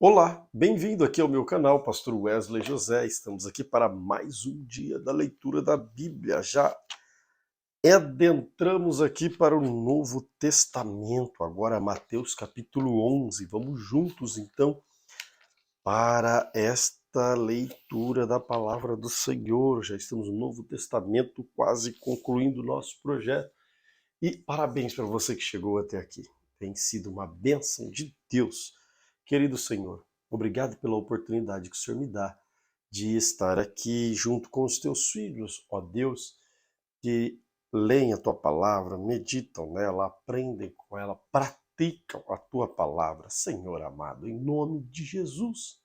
Olá, bem-vindo aqui ao meu canal, Pastor Wesley José. Estamos aqui para mais um dia da leitura da Bíblia. Já adentramos aqui para o Novo Testamento, agora Mateus capítulo 11. Vamos juntos então para esta leitura da palavra do Senhor. Já estamos no Novo Testamento, quase concluindo o nosso projeto. E parabéns para você que chegou até aqui. Tem sido uma bênção de Deus. Querido Senhor, obrigado pela oportunidade que o Senhor me dá de estar aqui junto com os teus filhos, ó Deus, que leem a tua palavra, meditam nela, aprendem com ela, praticam a tua palavra. Senhor amado, em nome de Jesus,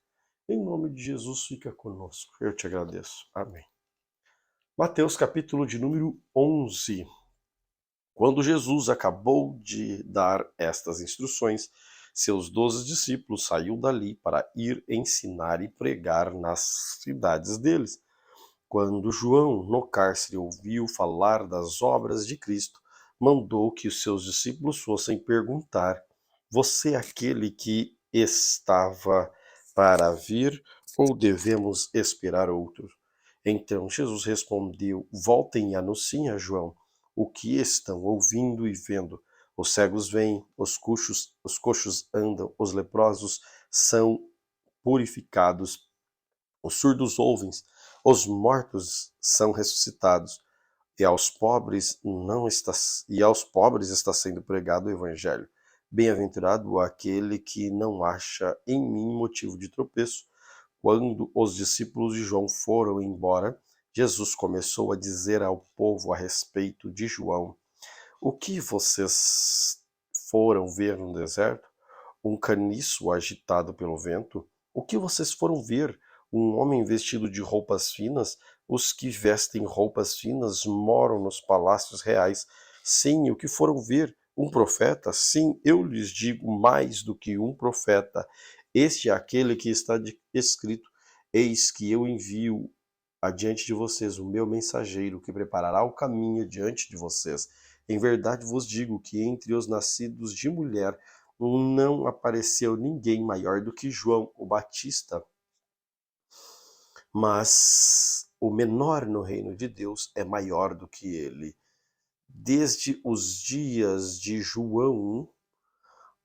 fica conosco. Eu te agradeço. Amém. Mateus capítulo de número 11. Quando Jesus acabou de dar estas instruções, seus 12 discípulos saíram dali para ir ensinar e pregar nas cidades deles. Quando João, no cárcere, ouviu falar das obras de Cristo, mandou que os seus discípulos fossem perguntar: Você é aquele que estava para vir, ou devemos esperar outro? Então Jesus respondeu: Voltem e anunciem a João o que estão ouvindo e vendo. Os cegos veem, os coxos andam, os leprosos são purificados, os surdos ouvem, os mortos são ressuscitados, e aos pobres está sendo pregado o evangelho. Bem-aventurado aquele que não acha em mim motivo de tropeço. Quando os discípulos de João foram embora, Jesus começou a dizer ao povo a respeito de João: O que vocês foram ver no deserto? Um caniço agitado pelo vento? O que vocês foram ver? Um homem vestido de roupas finas? Os que vestem roupas finas moram nos palácios reais. Sim, o que foram ver? Um profeta? Sim, eu lhes digo mais do que um profeta. Este é aquele que está escrito: Eis que eu envio adiante de vocês o meu mensageiro, que preparará o caminho diante de vocês. Em verdade vos digo que entre os nascidos de mulher não apareceu ninguém maior do que João o Batista, mas o menor no reino de Deus é maior do que ele. Desde os dias de João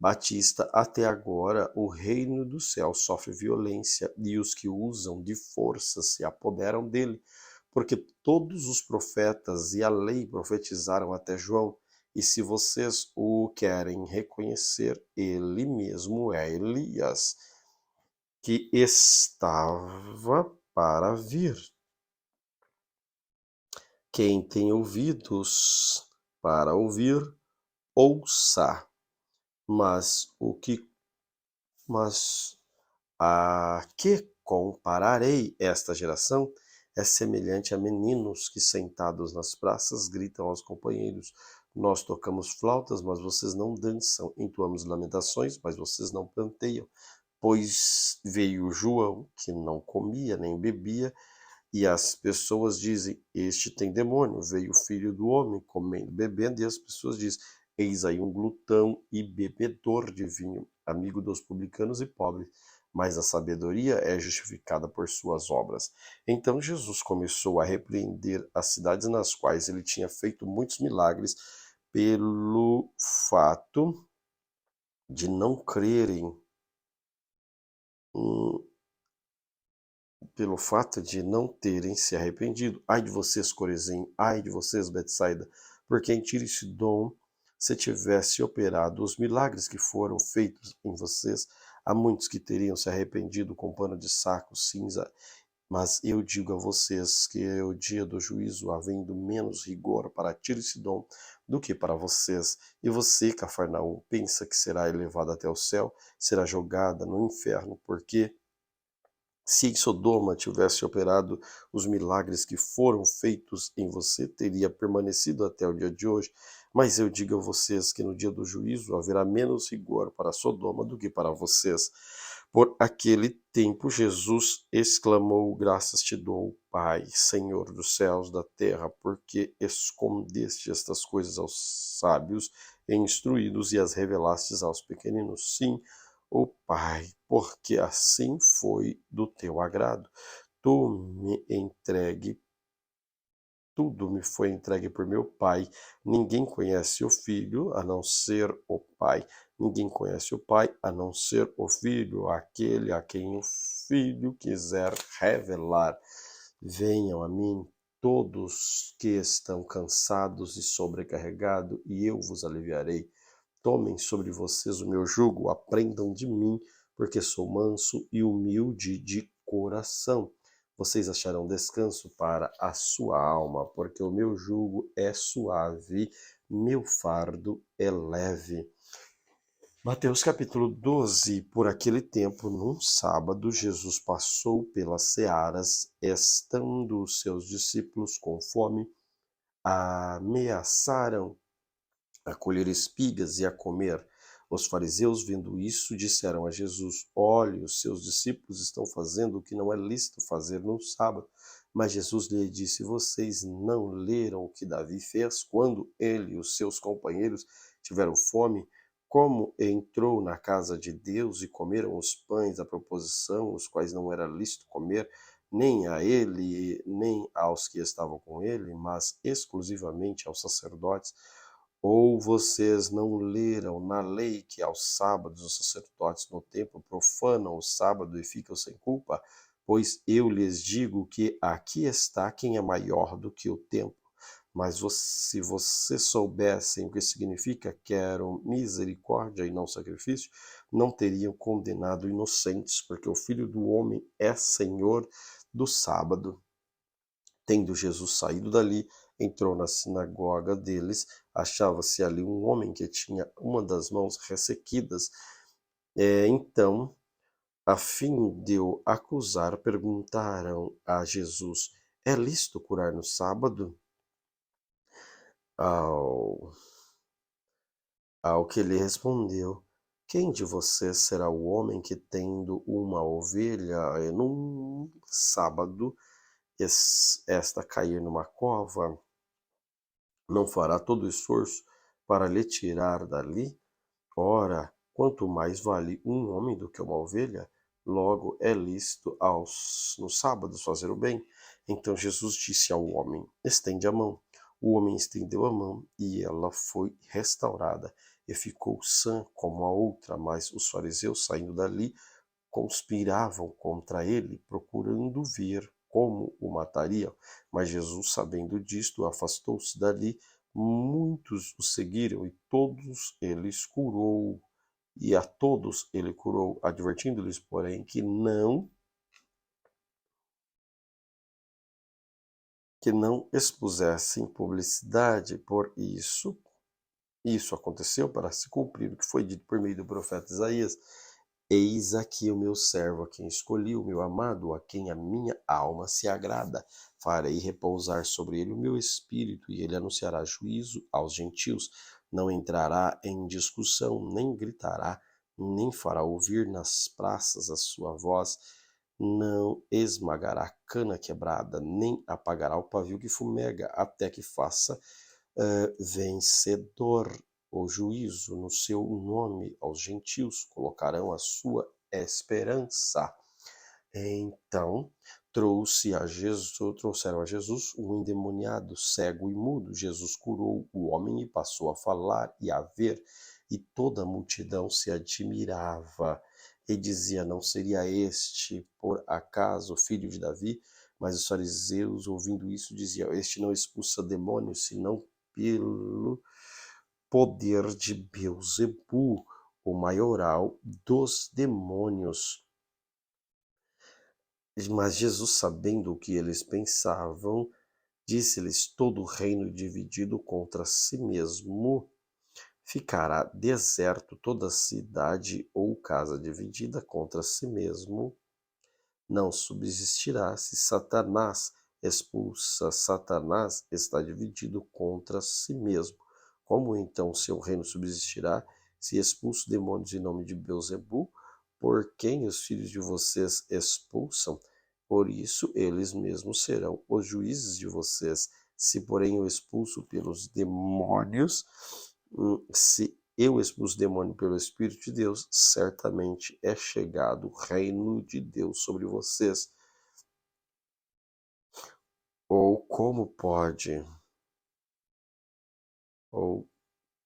Batista até agora, o reino do céu sofre violência e os que usam de força se apoderam dele, porque todos os profetas e a lei profetizaram até João. E se vocês o querem reconhecer, ele mesmo é Elias, que estava para vir. Quem tem ouvidos para ouvir, ouça. Mas o que mas A que compararei esta geração? É semelhante a meninos que, sentados nas praças, gritam aos companheiros: Nós tocamos flautas, mas vocês não dançam, entoamos lamentações, mas vocês não planteiam. Pois veio João, que não comia nem bebia, e as pessoas dizem: Este tem demônio. Veio o filho do homem, comendo, bebendo, e as pessoas dizem: Eis aí um glutão e bebedor de vinho, amigo dos publicanos e pobres. Mas a sabedoria é justificada por suas obras. Então Jesus começou a repreender as cidades nas quais ele tinha feito muitos milagres pelo fato de não crerem, hum, pelo fato de não terem se arrependido. Ai de vocês, Corazim, ai de vocês, Betsaida, porque em Tiro e Sidom, se tivesse operado os milagres que foram feitos em vocês, há muitos que teriam se arrependido com pano de saco, cinza. Mas eu digo a vocês que é o dia do juízo, havendo menos rigor para Tiro e Sidom do que para vocês. E você, Cafarnaum, pensa que será elevado até o céu, será jogada no inferno, porque se em Sodoma tivesse operado os milagres que foram feitos em você, teria permanecido até o dia de hoje. Mas eu digo a vocês que no dia do juízo haverá menos rigor para Sodoma do que para vocês. Por aquele tempo, Jesus exclamou: Graças te dou, Pai, Senhor dos céus, da terra, porque escondeste estas coisas aos sábios e instruídos e as revelastes aos pequeninos. Sim, ó Pai, porque assim foi do teu agrado. Tu me entregue Tudo me foi entregue por meu Pai. Ninguém conhece o Filho a não ser o Pai. Ninguém conhece o Pai a não ser o Filho, aquele a quem o Filho quiser revelar. Venham a mim todos que estão cansados e sobrecarregados, e eu vos aliviarei. Tomem sobre vocês o meu jugo, aprendam de mim, porque sou manso e humilde de coração. Vocês acharão descanso para a sua alma, porque o meu jugo é suave, meu fardo é leve. Mateus capítulo 12. Por aquele tempo, num sábado, Jesus passou pelas searas, estando os seus discípulos com fome, ameaçaram a colher espigas e a comer. Os fariseus, vendo isso, disseram a Jesus: Olhe, os seus discípulos estão fazendo o que não é lícito fazer no sábado. Mas Jesus lhe disse: Vocês não leram o que Davi fez quando ele e os seus companheiros tiveram fome? Como entrou na casa de Deus e comeram os pães da proposição, os quais não era lícito comer, nem a ele, nem aos que estavam com ele, mas exclusivamente aos sacerdotes? Ou vocês não leram na lei que aos sábados os sacerdotes no templo profanam o sábado e ficam sem culpa? Pois eu lhes digo que aqui está quem é maior do que o templo. Mas se vocês soubessem o que significa quero misericórdia e não sacrifício, não teriam condenado inocentes, porque o Filho do Homem é Senhor do sábado. Tendo Jesus saído dali, entrou na sinagoga deles. Achava-se ali um homem que tinha uma das mãos ressequidas. Então, a fim de o acusar, perguntaram a Jesus: É lícito curar no sábado? Ao, ao que ele respondeu: Quem de vocês será o homem que, tendo uma ovelha num sábado, esta cair numa cova, não fará todo o esforço para lhe tirar dali? Ora, quanto mais vale um homem do que uma ovelha? Logo é lícito nos sábados fazer o bem. Então Jesus disse ao homem: Estende a mão. O homem estendeu a mão e ela foi restaurada e ficou sã como a outra. Mas os fariseus, saindo dali, conspiravam contra ele, procurando ver como o matariam. Mas Jesus, sabendo disto, afastou-se dali. Muitos o seguiram e a todos ele curou, advertindo-lhes, porém, que não expusessem publicidade. Por isso aconteceu para se cumprir o que foi dito por meio do profeta Isaías: Eis aqui o meu servo, a quem escolhi, o meu amado, a quem a minha alma se agrada. Farei repousar sobre ele o meu espírito, e ele anunciará juízo aos gentios. Não entrará em discussão, nem gritará, nem fará ouvir nas praças a sua voz. Não esmagará cana quebrada, nem apagará o pavio que fumega, até que faça vencedor o juízo no seu nome aos gentios, colocarão a sua esperança. Então trouxeram a Jesus um endemoniado, cego e mudo. Jesus curou o homem e passou a falar e a ver, e toda a multidão se admirava e dizia: Não seria este, por acaso, filho de Davi? Mas os fariseus, ouvindo isso, diziam: Este não expulsa demônios, senão pelo poder de Beelzebul, o maioral dos demônios. Mas Jesus, sabendo o que eles pensavam, disse-lhes: Todo reino dividido contra si mesmo ficará deserto, toda cidade ou casa dividida contra si mesmo não subsistirá. Se Satanás expulsa Satanás, está dividido contra si mesmo. Como então seu reino subsistirá, se expulso demônios em nome de Beelzebul? Por quem os filhos de vocês expulsam? Por isso eles mesmos serão os juízes de vocês. Se porém eu expulso pelos demônios, se eu expulso demônio pelo Espírito de Deus, certamente é chegado o reino de Deus sobre vocês. Ou ou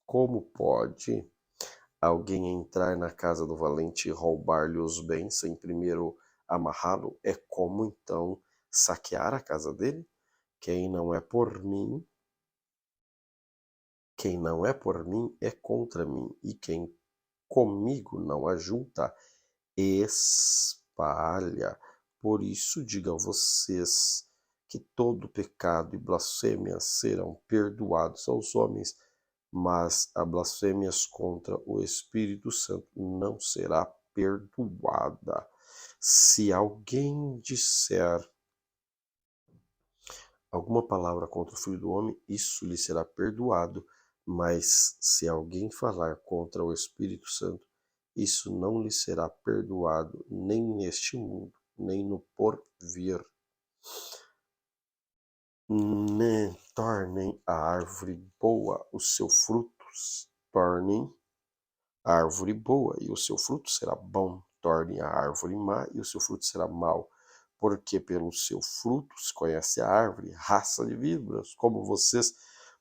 como pode alguém entrar na casa do valente e roubar-lhe os bens sem primeiro amarrá-lo? É como então saquear a casa dele? Quem não é por mim é contra mim, e quem comigo não ajunta, espalha. Por isso digo a vocês que todo pecado e blasfêmia serão perdoados aos homens, mas a blasfêmias contra o Espírito Santo não será perdoada. Se alguém disser alguma palavra contra o Filho do Homem, isso lhe será perdoado, mas se alguém falar contra o Espírito Santo, isso não lhe será perdoado, nem neste mundo, nem no porvir. Tornem a árvore boa os seus frutos, tornem a árvore boa e o seu fruto será bom, tornem a árvore má e o seu fruto será mau, porque pelo seu fruto se conhece a árvore, raça de víboras. Como vocês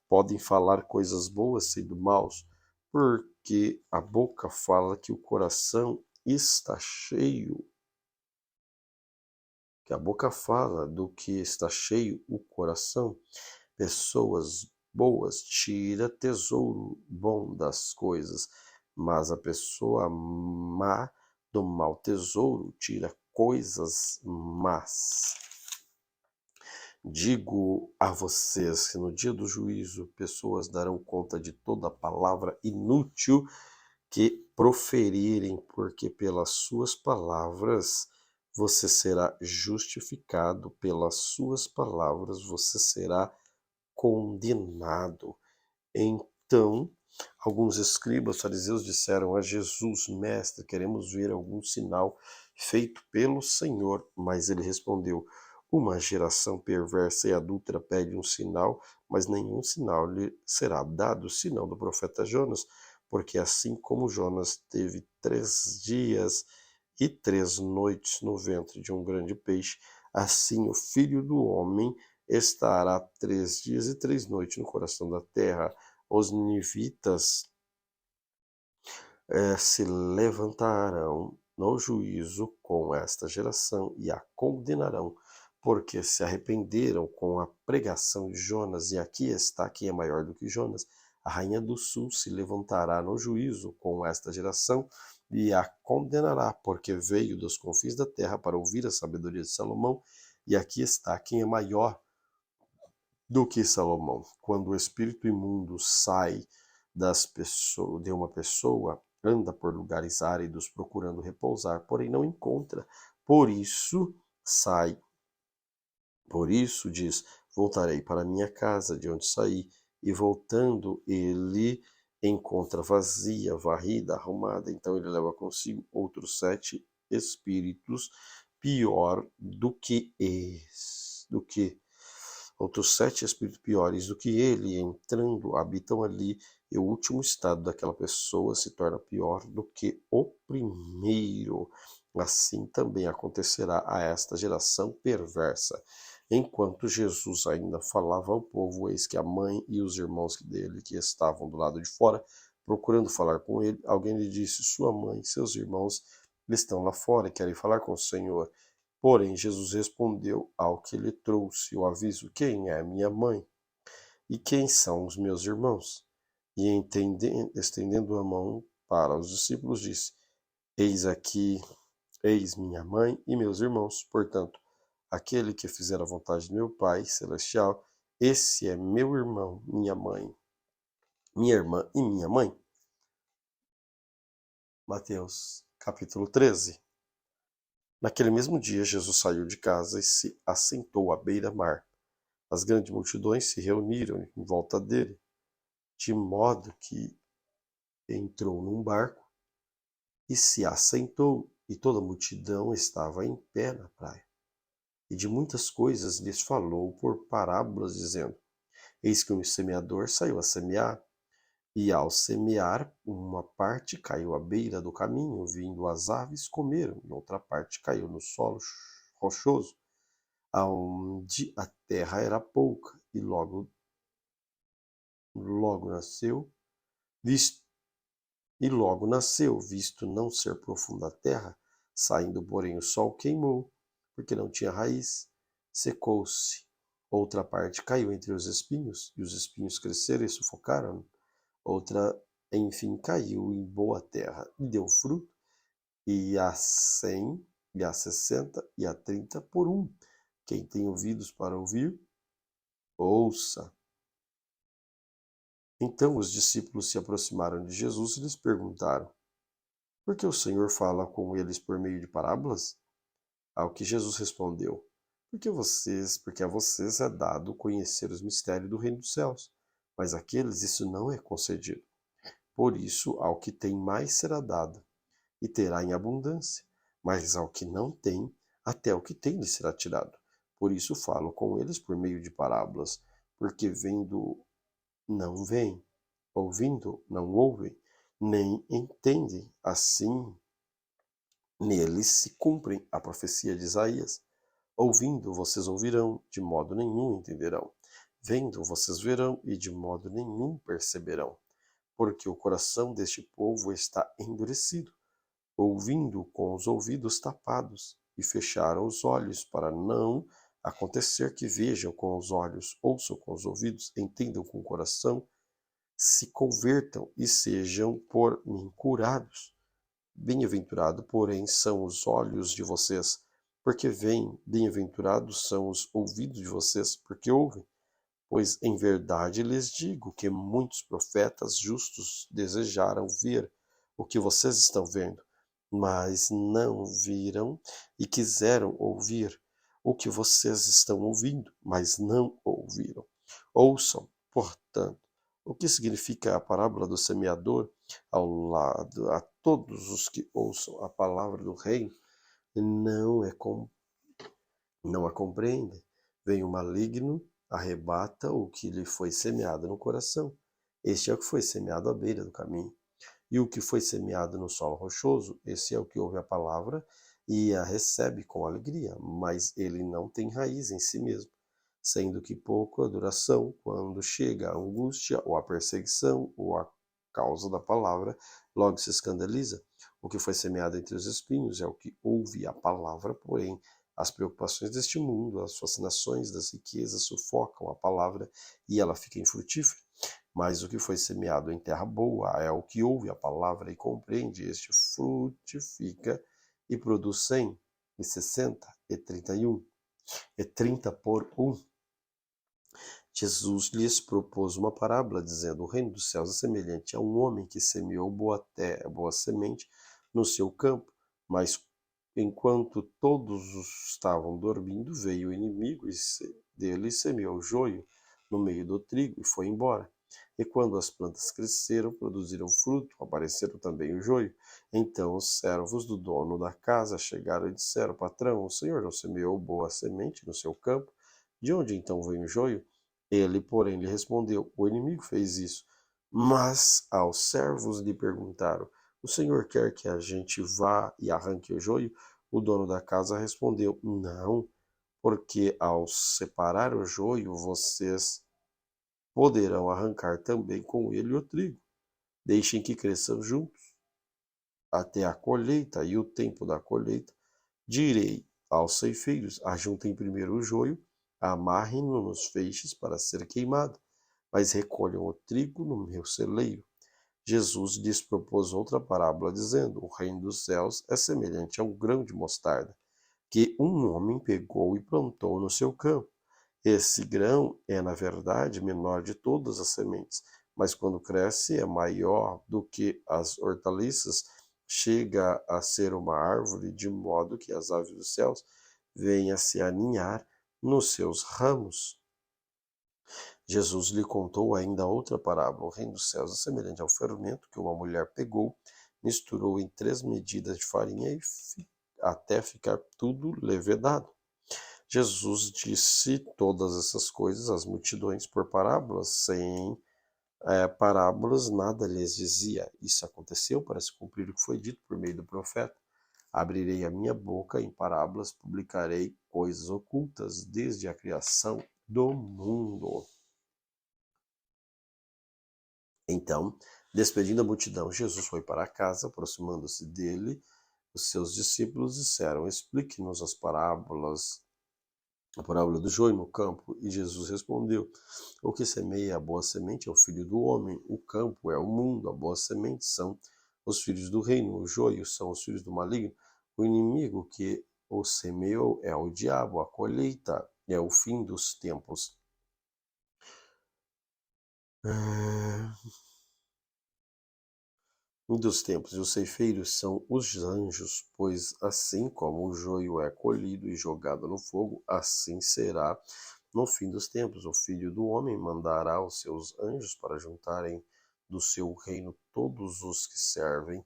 podem falar coisas boas sendo maus? Porque a boca fala que o coração está cheio, que a boca fala do que está cheio o coração. Pessoas boas tira tesouro bom das coisas, mas a pessoa má do mau tesouro tira coisas más. Digo a vocês que no dia do juízo pessoas darão conta de toda palavra inútil que proferirem, porque pelas suas palavras você será justificado, pelas suas palavras você será condenado. Então, alguns escribas fariseus disseram a Jesus: Mestre, queremos ver algum sinal feito pelo Senhor. Mas ele respondeu: uma geração perversa e adúltera pede um sinal, mas nenhum sinal lhe será dado, senão do profeta Jonas. Porque assim como Jonas teve 3 dias e 3 noites no ventre de um grande peixe, assim o Filho do Homem estará 3 dias e 3 noites no coração da terra. Os ninivitas se levantarão no juízo com esta geração e a condenarão, porque se arrependeram com a pregação de Jonas. E aqui está quem é maior do que Jonas. A rainha do sul se levantará no juízo com esta geração e a condenará, porque veio dos confins da terra para ouvir a sabedoria de Salomão. E aqui está quem é maior do que Salomão. Quando o espírito imundo sai de uma pessoa, anda por lugares áridos procurando repousar, porém não encontra. Por isso sai. Por isso diz: voltarei para minha casa de onde saí. E voltando, ele encontra vazia, varrida, arrumada. Então ele leva consigo outros 7 espíritos, pior do que outros 7 espíritos piores do que ele, entrando, habitam ali, e o último estado daquela pessoa se torna pior do que o primeiro. Assim também acontecerá a esta geração perversa. Enquanto Jesus ainda falava ao povo, eis que a mãe e os irmãos dele, que estavam do lado de fora, procurando falar com ele, alguém lhe disse: sua mãe e seus irmãos estão lá fora e querem falar com o Senhor. Porém, Jesus respondeu ao que lhe trouxe o aviso: quem é minha mãe? E quem são os meus irmãos? E estendendo a mão para os discípulos, disse: eis aqui, eis minha mãe e meus irmãos. Portanto, aquele que fizer a vontade de meu Pai celestial, esse é meu irmão, minha mãe, minha irmã e minha mãe. Mateus, capítulo 13. Naquele mesmo dia, Jesus saiu de casa e se assentou à beira-mar. As grandes multidões se reuniram em volta dele, de modo que entrou num barco e se assentou, e toda a multidão estava em pé na praia. E de muitas coisas lhes falou por parábolas, dizendo: eis que um semeador saiu a semear. E ao semear, uma parte caiu à beira do caminho, vindo as aves comeram, e outra parte caiu no solo rochoso, aonde a terra era pouca, e logo nasceu, visto, visto não ser profunda a terra, saindo, porém, o sol queimou, porque não tinha raiz, secou-se. Outra parte caiu entre os espinhos, e os espinhos cresceram e sufocaram. Outra, enfim, caiu em boa terra e deu fruto, e a 100, e a 60, e a 30 por um. Quem tem ouvidos para ouvir, ouça. Então os discípulos se aproximaram de Jesus e lhes perguntaram: por que o Senhor fala com eles por meio de parábolas? Ao que Jesus respondeu: porque a vocês é dado conhecer os mistérios do reino dos céus, mas àqueles isso não é concedido. Por isso, ao que tem mais será dado, e terá em abundância, mas ao que não tem, até o que tem lhe será tirado. Por isso falo com eles por meio de parábolas, porque vendo não veem, ouvindo não ouvem, nem entendem. Assim, neles se cumpre a profecia de Isaías. Ouvindo, vocês ouvirão, de modo nenhum entenderão. Vendo, vocês verão, e de modo nenhum perceberão. Porque o coração deste povo está endurecido, ouvindo com os ouvidos tapados, e fecharam os olhos, para não acontecer que vejam com os olhos, ouçam com os ouvidos, entendam com o coração, se convertam e sejam por mim curados. Bem-aventurado, porém, são os olhos de vocês, porque veem, bem-aventurados são os ouvidos de vocês, porque ouvem. Pois em verdade lhes digo que muitos profetas justos desejaram ver o que vocês estão vendo, mas não viram, e quiseram ouvir o que vocês estão ouvindo, mas não ouviram. Ouçam, portanto, o que significa a parábola do semeador ao lado a todos os que ouçam a palavra do reino, não é não a compreendem. Vem o maligno, arrebata o que lhe foi semeado no coração. Este é o que foi semeado à beira do caminho. E o que foi semeado no solo rochoso, esse é o que ouve a palavra e a recebe com alegria, mas ele não tem raiz em si mesmo, sendo que pouco a duração, quando chega a angústia ou a perseguição ou a causa da palavra, logo se escandaliza. O que foi semeado entre os espinhos é o que ouve a palavra, porém as preocupações deste mundo, as fascinações das riquezas sufocam a palavra e ela fica infrutífera. Mas o que foi semeado em terra boa é o que ouve a palavra e compreende, este frutifica e produz 100, e 60, e 31, e 30 por um. Jesus lhes propôs uma parábola, dizendo: o reino dos céus é semelhante a um homem que semeou boa semente no seu campo, mas enquanto todos estavam dormindo, veio o inimigo dele e semeou o joio no meio do trigo e foi embora. E quando as plantas cresceram, produziram fruto, apareceram também o joio. Então os servos do dono da casa chegaram e disseram: patrão, o senhor não semeou boa semente no seu campo? De onde então vem o joio? Ele, porém, lhe respondeu: o inimigo fez isso. Mas aos servos lhe perguntaram: o senhor quer que a gente vá e arranque o joio? O dono da casa respondeu: não, porque ao separar o joio, vocês poderão arrancar também com ele o trigo. Deixem que cresçam juntos até a colheita, e o tempo da colheita direi aos ceifeiros: ajuntem primeiro o joio, amarrem-no nos feixes para ser queimado, mas recolham o trigo no meu celeiro. Jesus lhes propôs outra parábola, dizendo: o reino dos céus é semelhante a um grão de mostarda, que um homem pegou e plantou no seu campo. Esse grão é, na verdade, menor de todas as sementes, mas quando cresce é maior do que as hortaliças, chega a ser uma árvore, de modo que as aves dos céus vêm a se aninhar nos seus ramos. Jesus lhe contou ainda outra parábola: o reino dos céus é semelhante ao fermento que uma mulher pegou, misturou em 3 medidas de farinha até ficar tudo levedado. Jesus disse todas essas coisas às multidões por parábolas, sem parábolas nada lhes dizia. Isso aconteceu para se cumprir o que foi dito por meio do profeta. Abrirei a minha boca em parábolas, publicarei coisas ocultas desde a criação do mundo. Então, despedindo a multidão, Jesus foi para casa. Aproximando-se dele, os seus discípulos disseram: explique-nos as parábolas, a parábola do joio no campo. E Jesus respondeu: o que semeia a boa semente é o filho do homem, o campo é o mundo, a boa semente são os filhos do reino, o joio são os filhos do maligno. O inimigo que o semeou é o diabo, a colheita é o fim dos tempos. E os ceifeiros são os anjos, pois assim como o joio é colhido e jogado no fogo, assim será no fim dos tempos. O Filho do Homem mandará os seus anjos para juntarem do seu reino todos os que servem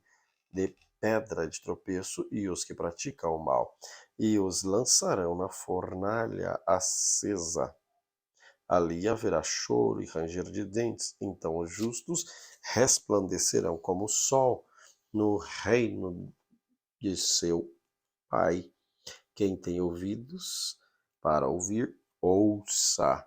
de pedra de tropeço e os que praticam o mal, e os lançarão na fornalha acesa. Ali haverá choro e ranger de dentes. Então os justos resplandecerão como o sol no reino de seu Pai. Quem tem ouvidos para ouvir, ouça.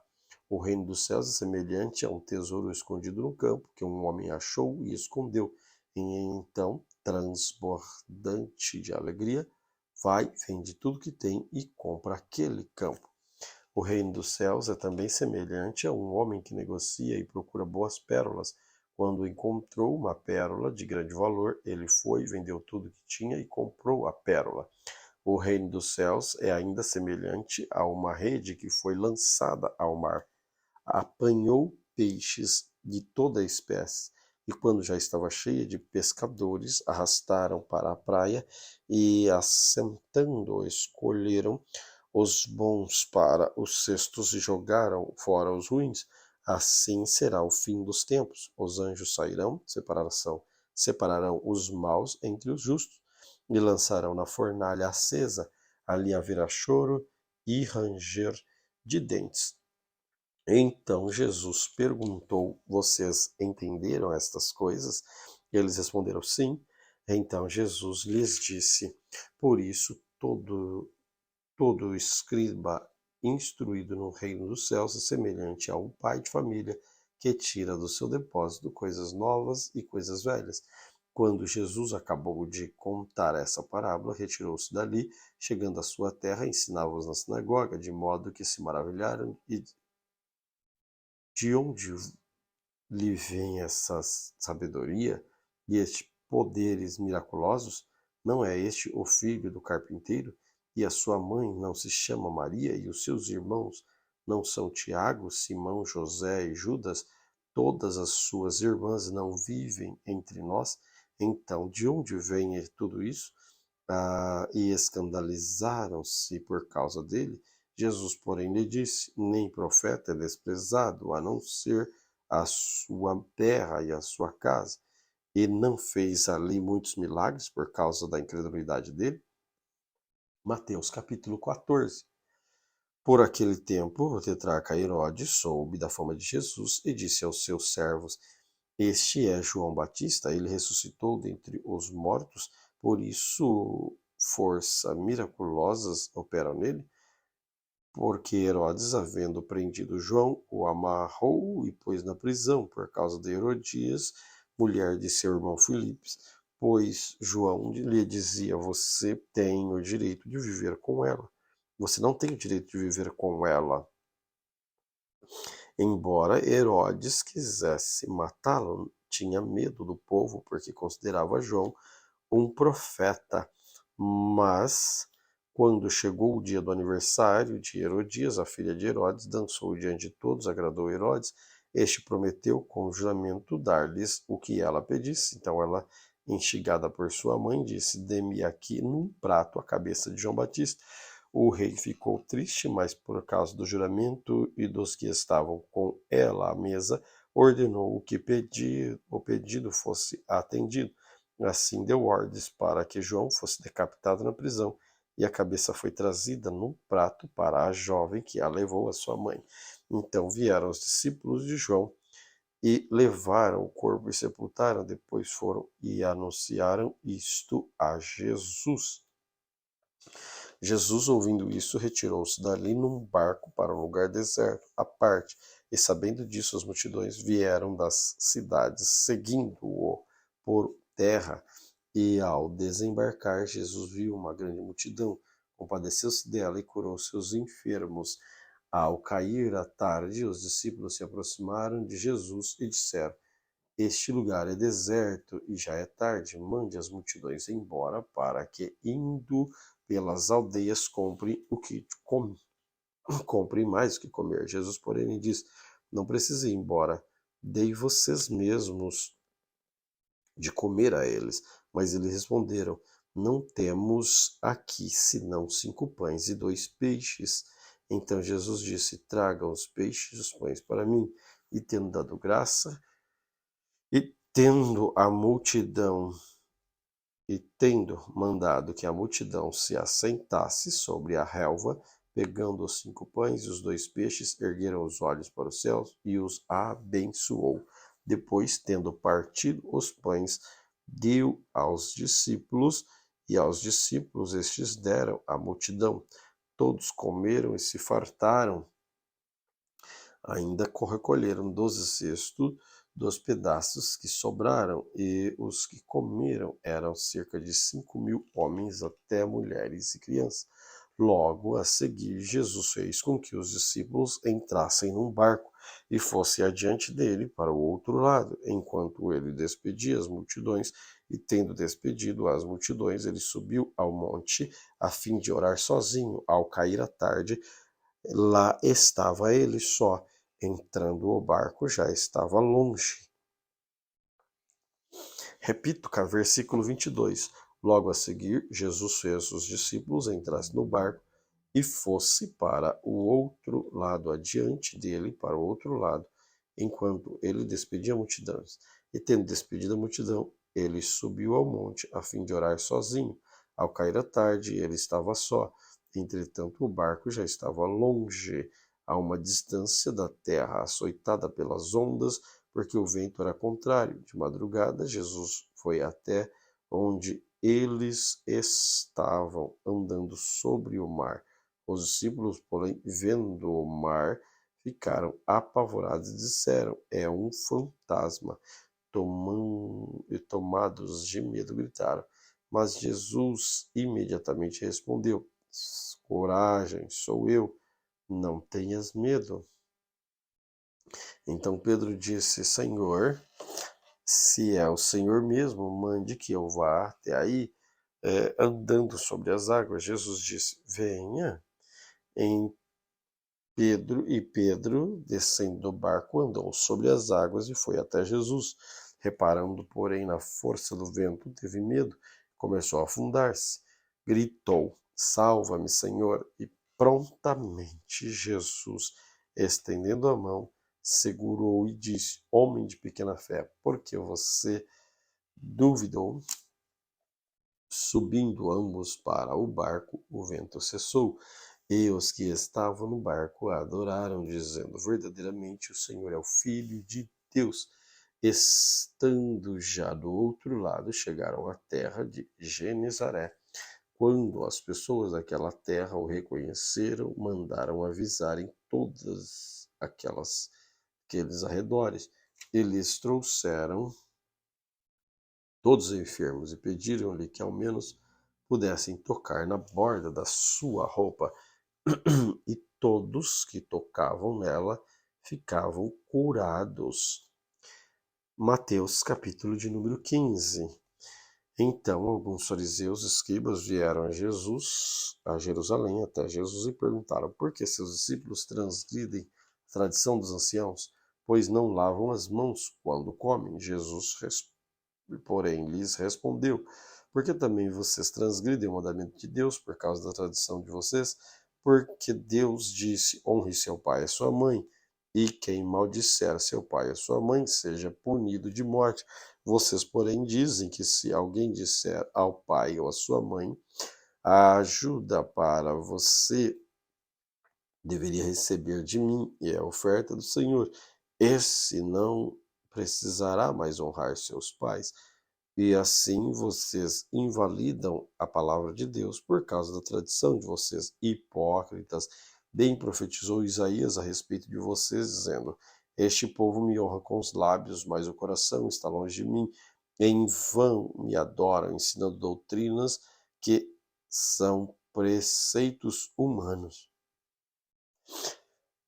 O reino dos céus é semelhante a um tesouro escondido no campo, que um homem achou e escondeu. E então, transbordante de alegria, vai, vende tudo que tem e compra aquele campo. O reino dos céus é também semelhante a um homem que negocia e procura boas pérolas. Quando encontrou uma pérola de grande valor, ele foi, vendeu tudo que tinha e comprou a pérola. O reino dos céus é ainda semelhante a uma rede que foi lançada ao mar. Apanhou peixes de toda a espécie, e quando já estava cheia de pescadores, arrastaram para a praia e, assentando, escolheram os bons para os cestos e jogaram fora os ruins. Assim será o fim dos tempos. Os anjos sairão, separarão os maus entre os justos e lançarão na fornalha acesa. Ali haverá choro e ranger de dentes. Então Jesus perguntou: vocês entenderam estas coisas? Eles responderam: sim. Então Jesus lhes disse: por isso todo escriba instruído no reino dos céus é semelhante a um pai de família que tira do seu depósito coisas novas e coisas velhas. Quando Jesus acabou de contar essa parábola, retirou-se dali, chegando à sua terra, ensinava-os na sinagoga, de modo que se maravilharam e de onde lhe vem essa sabedoria e estes poderes miraculosos? Não é este o filho do carpinteiro? E a sua mãe não se chama Maria? E os seus irmãos não são Tiago, Simão, José e Judas? Todas as suas irmãs não vivem entre nós? Então, de onde vem tudo isso? E escandalizaram-se por causa dele. Jesus, porém, lhe disse: nem profeta é desprezado, a não ser a sua terra e a sua casa. E não fez ali muitos milagres por causa da incredulidade dele? Mateus capítulo 14. Por aquele tempo, o tetrarca Herodes soube da fama de Jesus e disse aos seus servos: este é João Batista, ele ressuscitou dentre os mortos, por isso forças miraculosas operam nele. Porque Herodes, havendo prendido João, o amarrou e pôs na prisão por causa de Herodias, mulher de seu irmão Filipe, pois João lhe dizia: você tem o direito de viver com ela. Você não tem o direito de viver com ela. Embora Herodes quisesse matá-lo, tinha medo do povo, porque considerava João um profeta. Mas, quando chegou o dia do aniversário de Herodias, a filha de Herodes, dançou diante de todos, agradou Herodes. Este prometeu com juramento dar-lhes o que ela pedisse. Então ela, instigada por sua mãe, disse: dê-me aqui num prato a cabeça de João Batista. O rei ficou triste, mas por causa do juramento e dos que estavam com ela à mesa, ordenou que o pedido fosse atendido. Assim deu ordens para que João fosse decapitado na prisão, e a cabeça foi trazida num prato para a jovem que a levou à sua mãe. Então vieram os discípulos de João e levaram o corpo e sepultaram. Depois foram e anunciaram isto a Jesus. Jesus, ouvindo isso, retirou-se dali num barco para um lugar deserto, à parte, e sabendo disso, as multidões vieram das cidades, seguindo-o por terra. E ao desembarcar, Jesus viu uma grande multidão, compadeceu-se dela e curou seus enfermos. Ao cair a tarde, os discípulos se aproximaram de Jesus e disseram: Este lugar é deserto e já é tarde, mande as multidões embora para que, indo pelas aldeias, comprem mais o que comer. Jesus, porém, lhe disse: Não precisa ir embora, dei vocês mesmos de comer a eles. Mas eles responderam: Não temos aqui senão 5 pães e 2 peixes. Então Jesus disse: Tragam os peixes e os pães para mim. E tendo dado graça, e tendo a multidão E tendo mandado que a multidão se assentasse sobre a relva, pegando os 5 pães e os 2 peixes, ergueram os olhos para os céus e os abençoou. Depois, tendo partido os pães, deu aos discípulos, e aos discípulos estes deram à multidão. Todos comeram e se fartaram. Ainda recolheram 12 cestos dos pedaços que sobraram, e os que comeram eram cerca de 5.000 homens, até mulheres e crianças. Logo a seguir, Jesus fez com que os discípulos entrassem num barco e fosse adiante dele para o outro lado, enquanto ele despedia as multidões. E tendo despedido as multidões, ele subiu ao monte a fim de orar sozinho. Ao cair a tarde, lá estava ele só. Entrando o barco, já estava longe. Repito, versículo 22. Logo a seguir, Jesus fez os discípulos entrassem no barco e fosse para o outro lado, adiante dele, para o outro lado, enquanto ele despedia a multidão. E tendo despedido a multidão, ele subiu ao monte, a fim de orar sozinho. Ao cair a tarde, ele estava só. Entretanto, o barco já estava longe, a uma distância da terra, açoitada pelas ondas, porque o vento era contrário. De madrugada, Jesus foi até onde eles estavam, andando sobre o mar. Os discípulos, porém, vendo o mar, ficaram apavorados e disseram: É um fantasma. Tomados de medo, gritaram. Mas Jesus imediatamente respondeu: Coragem, sou eu, não tenhas medo. Então Pedro disse: Senhor, se é o Senhor mesmo, mande que eu vá até aí, andando sobre as águas. Jesus disse: Venha. Em Pedro, descendo do barco, andou sobre as águas e foi até Jesus. Reparando, porém, na força do vento, teve medo, começou a afundar-se. Gritou: Salva-me, Senhor! E prontamente Jesus, estendendo a mão, segurou e disse: Homem de pequena fé, por que você duvidou? Subindo ambos para o barco, o vento cessou, e os que estavam no barco adoraram, dizendo: Verdadeiramente o Senhor é o Filho de Deus. Estando já do outro lado, chegaram à terra de Genezaré. Quando as pessoas daquela terra o reconheceram, mandaram avisar em todas aqueles arredores. Eles trouxeram todos enfermos e pediram-lhe que ao menos pudessem tocar na borda da sua roupa, e todos que tocavam nela ficavam curados. Mateus, capítulo de número 15. Então alguns fariseus e escribas vieram a Jerusalém, até Jesus, e perguntaram: por que seus discípulos transgridem a tradição dos anciãos, pois não lavam as mãos quando comem? Jesus, porém, lhes respondeu: porque também vocês transgridem o mandamento de Deus por causa da tradição de vocês? Porque Deus disse: honre seu pai e sua mãe, e quem maldisser seu pai e sua mãe seja punido de morte. Vocês, porém, dizem que se alguém disser ao pai ou à sua mãe: a ajuda para você deveria receber de mim, e é a oferta do Senhor, esse não precisará mais honrar seus pais. E assim vocês invalidam a palavra de Deus por causa da tradição de vocês, hipócritas. Bem profetizou Isaías a respeito de vocês, dizendo: Este povo me honra com os lábios, mas o coração está longe de mim. Em vão me adoram, ensinando doutrinas que são preceitos humanos.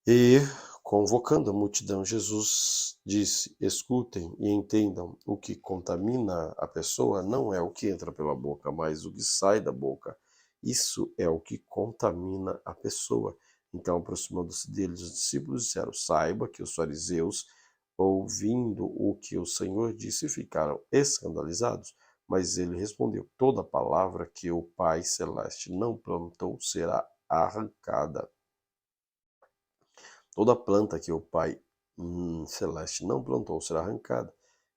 E, convocando a multidão, Jesus disse: Escutem e entendam: o que contamina a pessoa não é o que entra pela boca, mas o que sai da boca. Isso é o que contamina a pessoa. Então, aproximando-se deles, os discípulos disseram: Saiba que os fariseus, ouvindo o que o Senhor disse, ficaram escandalizados. Mas ele respondeu: Toda palavra que o Pai Celeste não plantou será arrancada. Toda planta que o Pai Celeste não plantou será arrancada.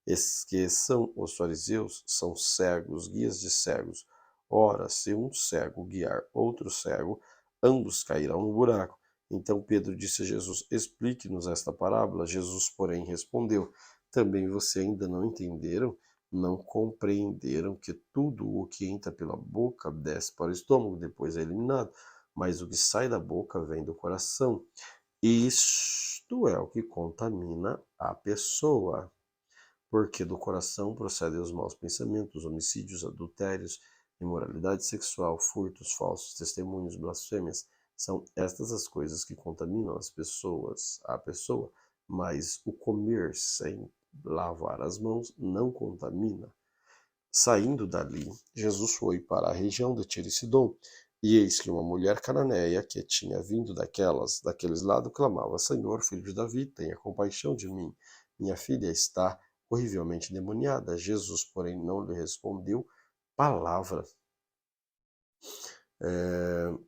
Esses que são os fariseus são cegos, guias de cegos. Ora, se um cego guiar outro cego, ambos cairão no buraco. Então Pedro disse a Jesus: Explique-nos esta parábola. Jesus, porém, respondeu: Também você ainda não entenderam? Não compreenderam que tudo o que entra pela boca desce para o estômago, depois é eliminado, mas o que sai da boca vem do coração. Isto é o que contamina a pessoa, porque do coração procedem os maus pensamentos, homicídios, adultérios, imoralidade sexual, furtos, falsos testemunhos, blasfêmias. São estas as coisas que contaminam a pessoa, mas o comer sem lavar as mãos não contamina. Saindo dali, Jesus foi para a região de Tiro e Sidom, e eis que uma mulher cananeia, que tinha vindo daqueles lados, clamava: Senhor, filho de Davi, tenha compaixão de mim. Minha filha está horrivelmente endemoniada. Jesus, porém, não lhe respondeu palavra.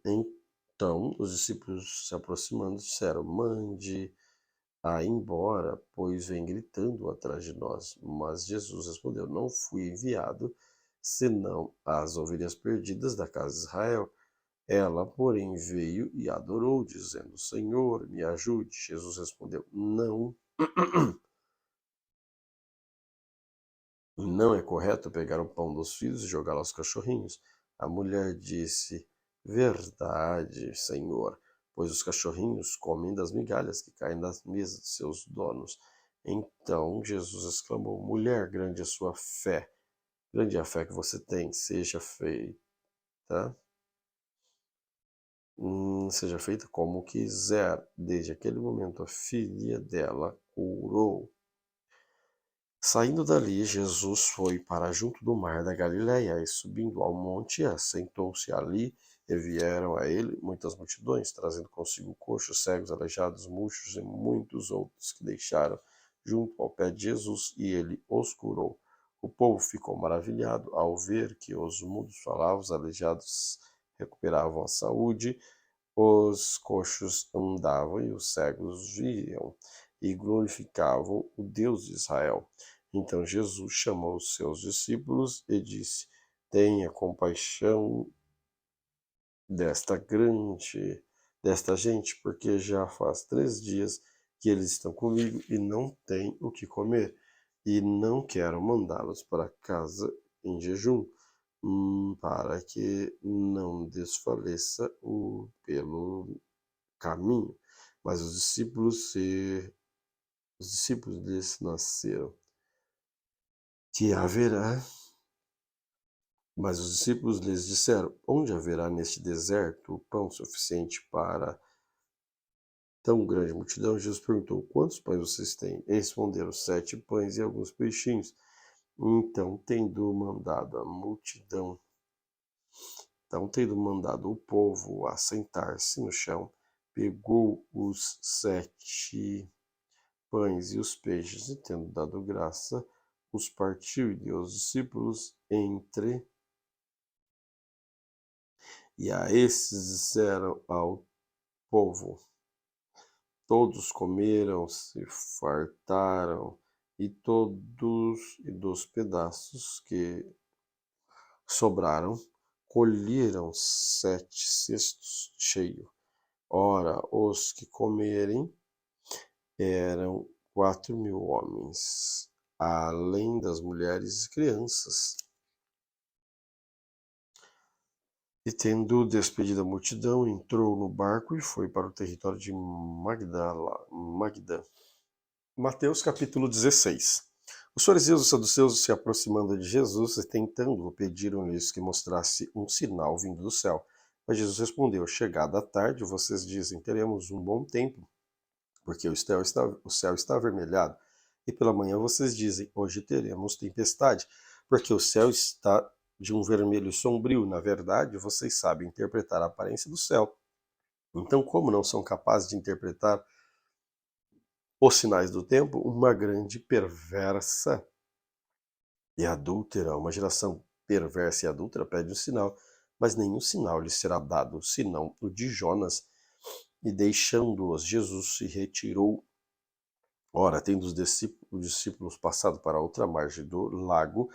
Então, os discípulos se aproximando disseram: Mande-a embora, pois vem gritando atrás de nós. Mas Jesus respondeu: Não fui enviado senão às ovelhas perdidas da casa de Israel. Ela, porém, veio e adorou, dizendo: Senhor, me ajude. Jesus respondeu: Não, não é correto pegar o pão dos filhos e jogá-lo aos cachorrinhos. A mulher disse: Verdade, Senhor, pois os cachorrinhos comem das migalhas que caem das mesas de seus donos. Então Jesus exclamou: Mulher, grande é a sua fé, grande é a fé que você tem, seja feita como quiser. Desde aquele momento, a filha dela curou. Saindo dali, Jesus foi para junto do mar da Galileia, e subindo ao monte, assentou-se ali, e vieram a ele muitas multidões, trazendo consigo coxos, cegos, aleijados, murchos e muitos outros que deixaram junto ao pé de Jesus, e ele os curou. O povo ficou maravilhado ao ver que os mudos falavam, os aleijados recuperavam a saúde, os coxos andavam e os cegos viam, e glorificavam o Deus de Israel. Então Jesus chamou os seus discípulos e disse: Tenha compaixão desta gente, porque já faz 3 dias que eles estão comigo e não têm o que comer, e não quero mandá-los para casa em jejum, para que não desfaleça pelo caminho. Mas os discípulos lhes nasceram que haverá. Mas os discípulos lhes disseram: Onde haverá neste deserto pão suficiente para tão grande multidão? Jesus perguntou: Quantos pães vocês têm? Eles responderam: 7 pães e alguns peixinhos. Tendo mandado o povo assentar-se no chão, pegou os 7 pães e os peixes, e tendo dado graça, os partiu e deu aos discípulos e a esses disseram ao povo. Todos comeram, se fartaram, e dos pedaços que sobraram, colheram 7 cestos cheios. Ora, os que comerem eram 4.000 homens, além das mulheres e crianças. E tendo despedido a multidão, entrou no barco e foi para o território de Magdã. Mateus capítulo 16. Os fariseus e os saduceus, se aproximando de Jesus e tentando-o, pediram-lhes que mostrasse um sinal vindo do céu. Mas Jesus respondeu: chegada a tarde, vocês dizem, teremos um bom tempo, porque o céu está avermelhado. E pela manhã vocês dizem, hoje teremos tempestade, porque o céu está de um vermelho sombrio. Na verdade, vocês sabem interpretar a aparência do céu. Então, como não são capazes de interpretar os sinais do tempo, uma grande perversa e adúltera, uma geração perversa e adúltera pede um sinal, mas nenhum sinal lhe será dado, senão o de Jonas. E deixando-os, Jesus se retirou. Ora, tendo os discípulos passado para outra margem do lago,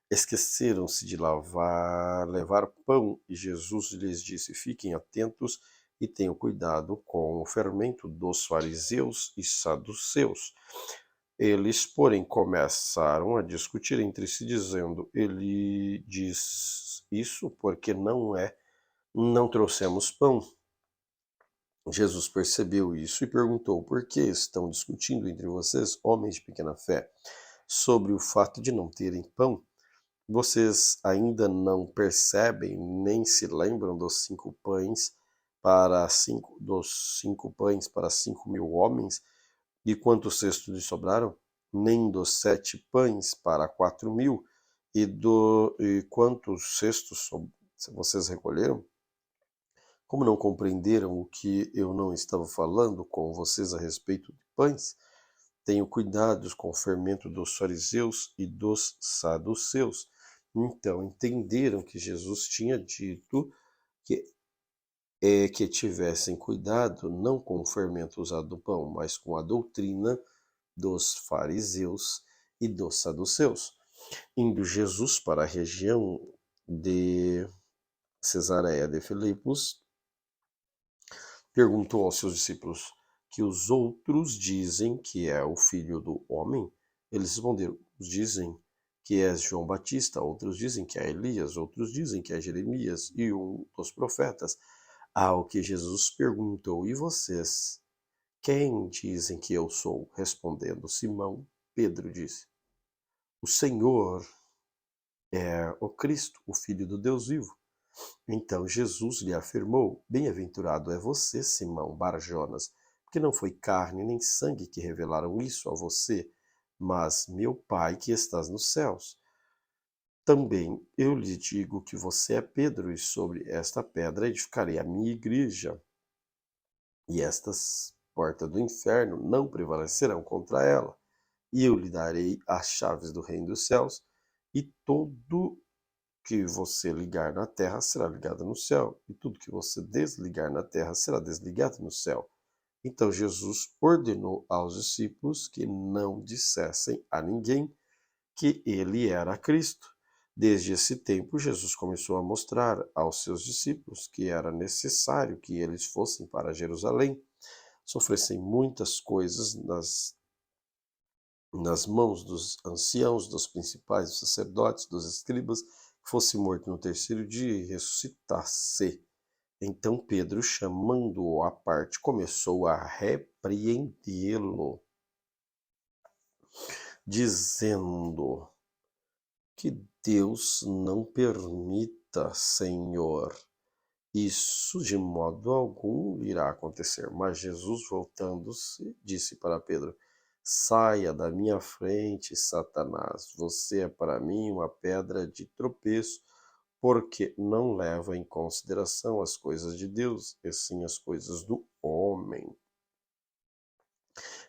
esqueceram-se de levar pão, e Jesus lhes disse: fiquem atentos e tenham cuidado com o fermento dos fariseus e saduceus. Eles, porém, começaram a discutir entre si, dizendo: ele diz isso porque não trouxemos pão. Jesus percebeu isso e perguntou: por que estão discutindo entre vocês, homens de pequena fé, sobre o fato de não terem pão? Vocês ainda não percebem nem se lembram dos 5 homens, e quantos cestos lhe sobraram? Nem dos 7 pães para 4.000, e quantos cestos vocês recolheram? Como não compreenderam o que eu não estava falando com vocês a respeito de pães? Tenham cuidado com o fermento dos fariseus e dos saduceus. Então entenderam que Jesus tinha dito que tivessem cuidado não com o fermento usado no pão, mas com a doutrina dos fariseus e dos saduceus. Indo Jesus para a região de Cesareia de Filipos, perguntou aos seus discípulos: que os outros dizem que é o Filho do Homem? Eles responderam: uns dizem que é João Batista, outros dizem que é Elias, outros dizem que é Jeremias e um dos profetas. Ao que Jesus perguntou: e vocês? Quem dizem que eu sou? Respondendo Simão, Pedro disse: o Senhor é o Cristo, o Filho do Deus vivo. Então Jesus lhe afirmou: bem-aventurado é você, Simão Bar-Jonas, porque não foi carne nem sangue que revelaram isso a você, mas meu Pai que estás nos céus. Também eu lhe digo que você é Pedro, e sobre esta pedra edificarei a minha igreja, e estas portas do inferno não prevalecerão contra ela. E eu lhe darei as chaves do reino dos céus, e tudo que você ligar na terra será ligado no céu, e tudo que você desligar na terra será desligado no céu. Então Jesus ordenou aos discípulos que não dissessem a ninguém que ele era Cristo. Desde esse tempo, Jesus começou a mostrar aos seus discípulos que era necessário que eles fossem para Jerusalém, sofressem muitas coisas nas mãos dos anciãos, dos principais, dos sacerdotes, dos escribas, que fosse morto no terceiro dia e ressuscitasse. Então Pedro, chamando-o à parte, começou a repreendê-lo, dizendo: que Deus não permita, Senhor. Isso de modo algum irá acontecer. Mas Jesus, voltando-se, disse para Pedro: saia da minha frente, Satanás. Você é para mim uma pedra de tropeço, porque não leva em consideração as coisas de Deus, e sim as coisas do homem.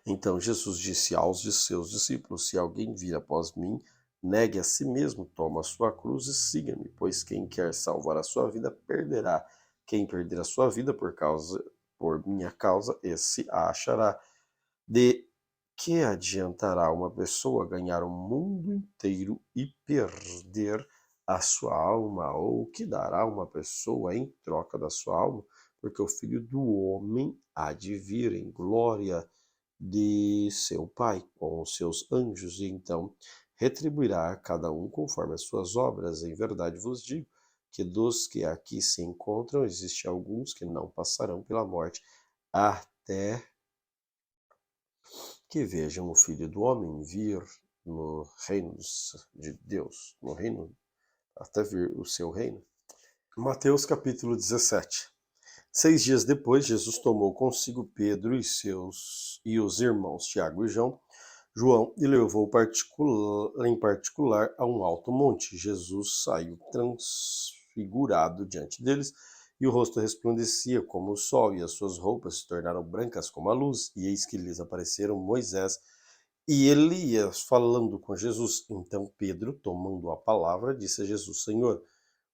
Então Jesus disse aos de seus discípulos: se alguém vir após mim, negue a si mesmo, toma a sua cruz e siga-me, pois quem quer salvar a sua vida perderá. Quem perder a sua vida por minha causa, esse a achará. De que adiantará uma pessoa ganhar o mundo inteiro e perder a sua alma? Ou que dará uma pessoa em troca da sua alma? Porque o Filho do Homem há de vir em glória de seu Pai com os seus anjos, e então retribuirá a cada um conforme as suas obras. Em verdade vos digo que dos que aqui se encontram, existem alguns que não passarão pela morte, até que vejam o Filho do Homem vir no reino de Deus, no reino, até vir o seu reino. Mateus capítulo 17. 6 dias depois, Jesus tomou consigo Pedro e os irmãos Tiago e João e levou em particular a um alto monte. Jesus saiu transfigurado diante deles, e o rosto resplandecia como o sol, e as suas roupas se tornaram brancas como a luz. E eis que lhes apareceram Moisés e Elias falando com Jesus. Então Pedro, tomando a palavra, disse a Jesus: Senhor,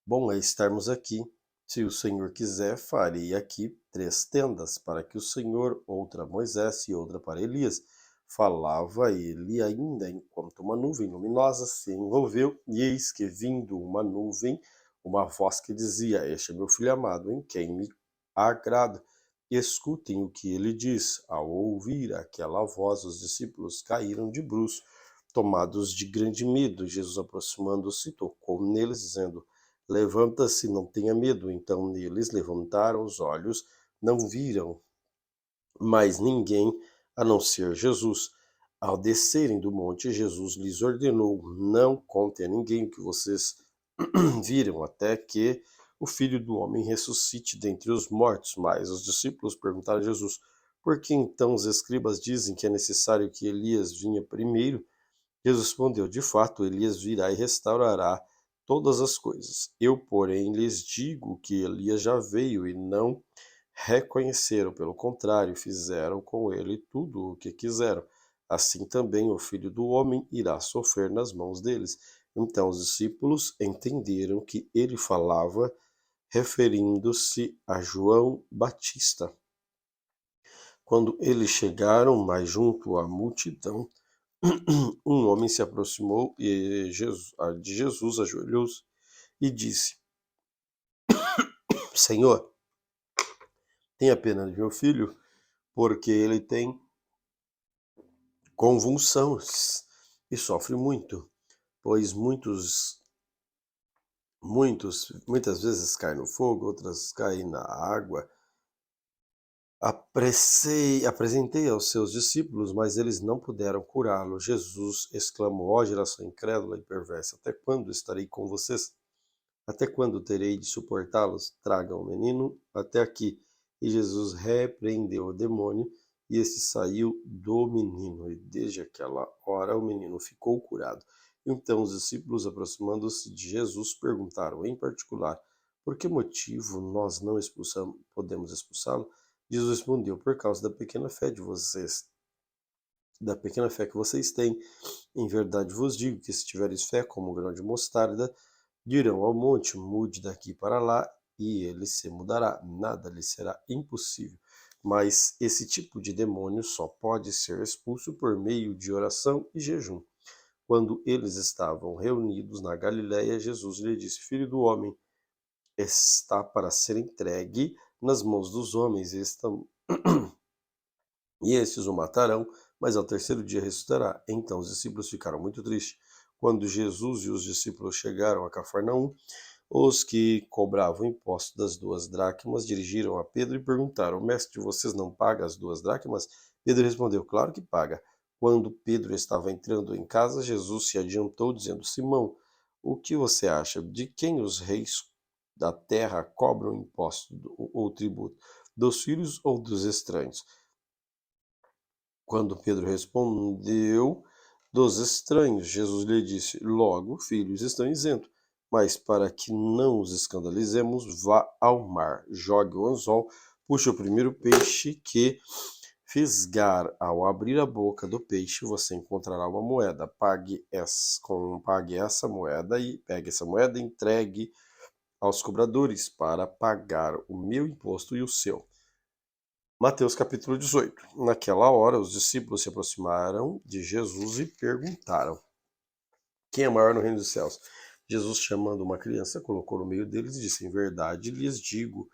bom é estarmos aqui. Se o Senhor quiser, farei aqui 3 tendas, para que o Senhor, outra a Moisés e outra para Elias. Falava ele ainda enquanto uma nuvem luminosa se envolveu, e eis que, vindo uma nuvem, uma voz que dizia: Este é meu filho amado, em quem me agrado. Escutem o que ele diz. Ao ouvir aquela voz, os discípulos caíram de bruços, tomados de grande medo. Jesus, aproximando-se, tocou neles, dizendo: Levanta-se, não tenha medo. Então eles levantaram os olhos, não viram mais ninguém a não ser Jesus. Ao descerem do monte, Jesus lhes ordenou: Não contem a ninguém o que vocês viram, até que o Filho do Homem ressuscite dentre os mortos. Mas os discípulos perguntaram a Jesus: Por que então os escribas dizem que é necessário que Elias vinha primeiro? Jesus respondeu: De fato, Elias virá e restaurará todas as coisas. Eu, porém, lhes digo que Elias já veio e não reconheceram. Pelo contrário, fizeram com ele tudo o que quiseram. Assim também o Filho do Homem irá sofrer nas mãos deles. Então os discípulos entenderam que ele falava referindo-se a João Batista. Quando eles chegaram mais junto à multidão, um homem se aproximou de Jesus, ajoelhou-se e disse: Senhor, tenha pena de meu filho, porque ele tem convulsões e sofre muito, pois muitas vezes cai no fogo, outras caem na água. Apresentei aos seus discípulos, mas eles não puderam curá-lo. Jesus exclamou: Ó geração incrédula e perversa, até quando estarei com vocês? Até quando terei de suportá-los? Tragam o menino até aqui. E Jesus repreendeu o demônio, e este saiu do menino. E desde aquela hora o menino ficou curado. Então os discípulos, aproximando-se de Jesus, perguntaram em particular: Por que motivo nós não podemos expulsá-lo? Jesus respondeu: Por causa da pequena fé de vocês, da pequena fé que vocês têm. Em verdade vos digo que, se tiveres fé como um grão de mostarda, dirão ao monte: mude daqui para lá, e ele se mudará. Nada lhe será impossível. Mas esse tipo de demônio só pode ser expulso por meio de oração e jejum. Quando eles estavam reunidos na Galiléia, Jesus lhe disse: Filho do homem está para ser entregue nas mãos dos homens, e estes o matarão, mas ao terceiro dia ressuscitará. Então os discípulos ficaram muito tristes. Quando Jesus e os discípulos chegaram a Cafarnaum, os que cobravam imposto das 2 dracmas dirigiram a Pedro e perguntaram: Mestre, vocês não pagam as 2 dracmas? Pedro respondeu: Claro que paga. Quando Pedro estava entrando em casa, Jesus se adiantou, dizendo: Simão, o que você acha? De quem os reis da terra cobram imposto ou tributo? Dos filhos ou dos estranhos? Quando Pedro respondeu: Dos estranhos, Jesus lhe disse: Logo, filhos estão isentos. Mas para que não os escandalizemos, vá ao mar, jogue o anzol, puxe o primeiro peixe que fisgar. Ao abrir a boca do peixe, você encontrará uma moeda. Pague essa moeda e pegue essa moeda e entregue aos cobradores para pagar o meu imposto e o seu. Mateus capítulo 18. Naquela hora, os discípulos se aproximaram de Jesus e perguntaram: Quem é maior no reino dos céus? Jesus, chamando uma criança, colocou no meio deles e disse: Em verdade lhes digo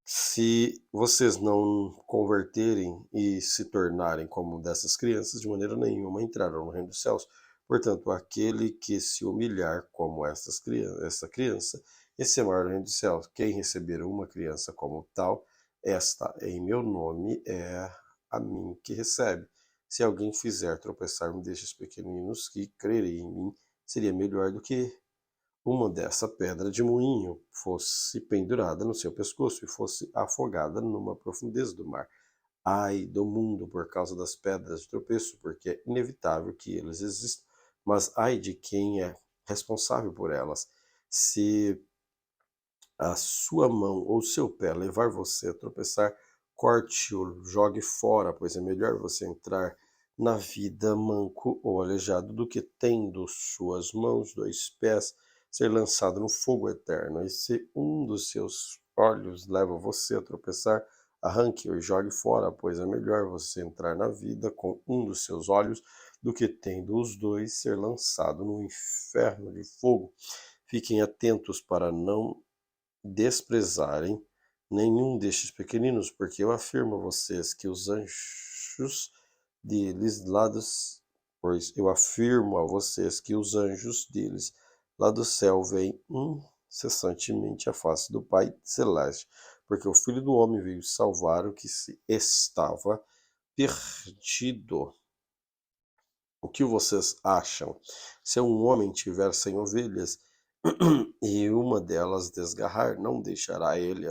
Se vocês não converterem e se tornarem como dessas crianças, de maneira nenhuma entrarão no reino dos céus. Portanto, aquele que se humilhar como essa criança, esse é maior no reino dos céus. Quem receber uma criança como tal, esta em meu nome é a mim que recebe. Se alguém fizer tropeçar um destes pequeninos que crerem em mim, seria melhor do que uma dessa pedra de moinho fosse pendurada no seu pescoço e fosse afogada numa profundeza do mar. Ai do mundo por causa das pedras de tropeço, porque é inevitável que eles existam, mas ai de quem é responsável por elas. Se a sua mão ou seu pé levar você a tropeçar, corte-o, jogue fora, pois é melhor você entrar na vida manco ou aleijado do que tendo suas mãos, dois pés, ser lançado no fogo eterno. E se um dos seus olhos leva você a tropeçar, arranque-o e jogue fora, pois é melhor você entrar na vida com um dos seus olhos do que tendo os dois ser lançado no inferno de fogo. Fiquem atentos para não desprezarem nenhum destes pequeninos, porque eu afirmo a vocês que os anjos deles lá dos, pois eu afirmo a vocês que os anjos deles lá do céu veem incessantemente a face do Pai Celeste, porque o Filho do Homem veio salvar o que se estava perdido. O que vocês acham? Se um homem tiver 100 ovelhas e uma delas desgarrar, não deixará ele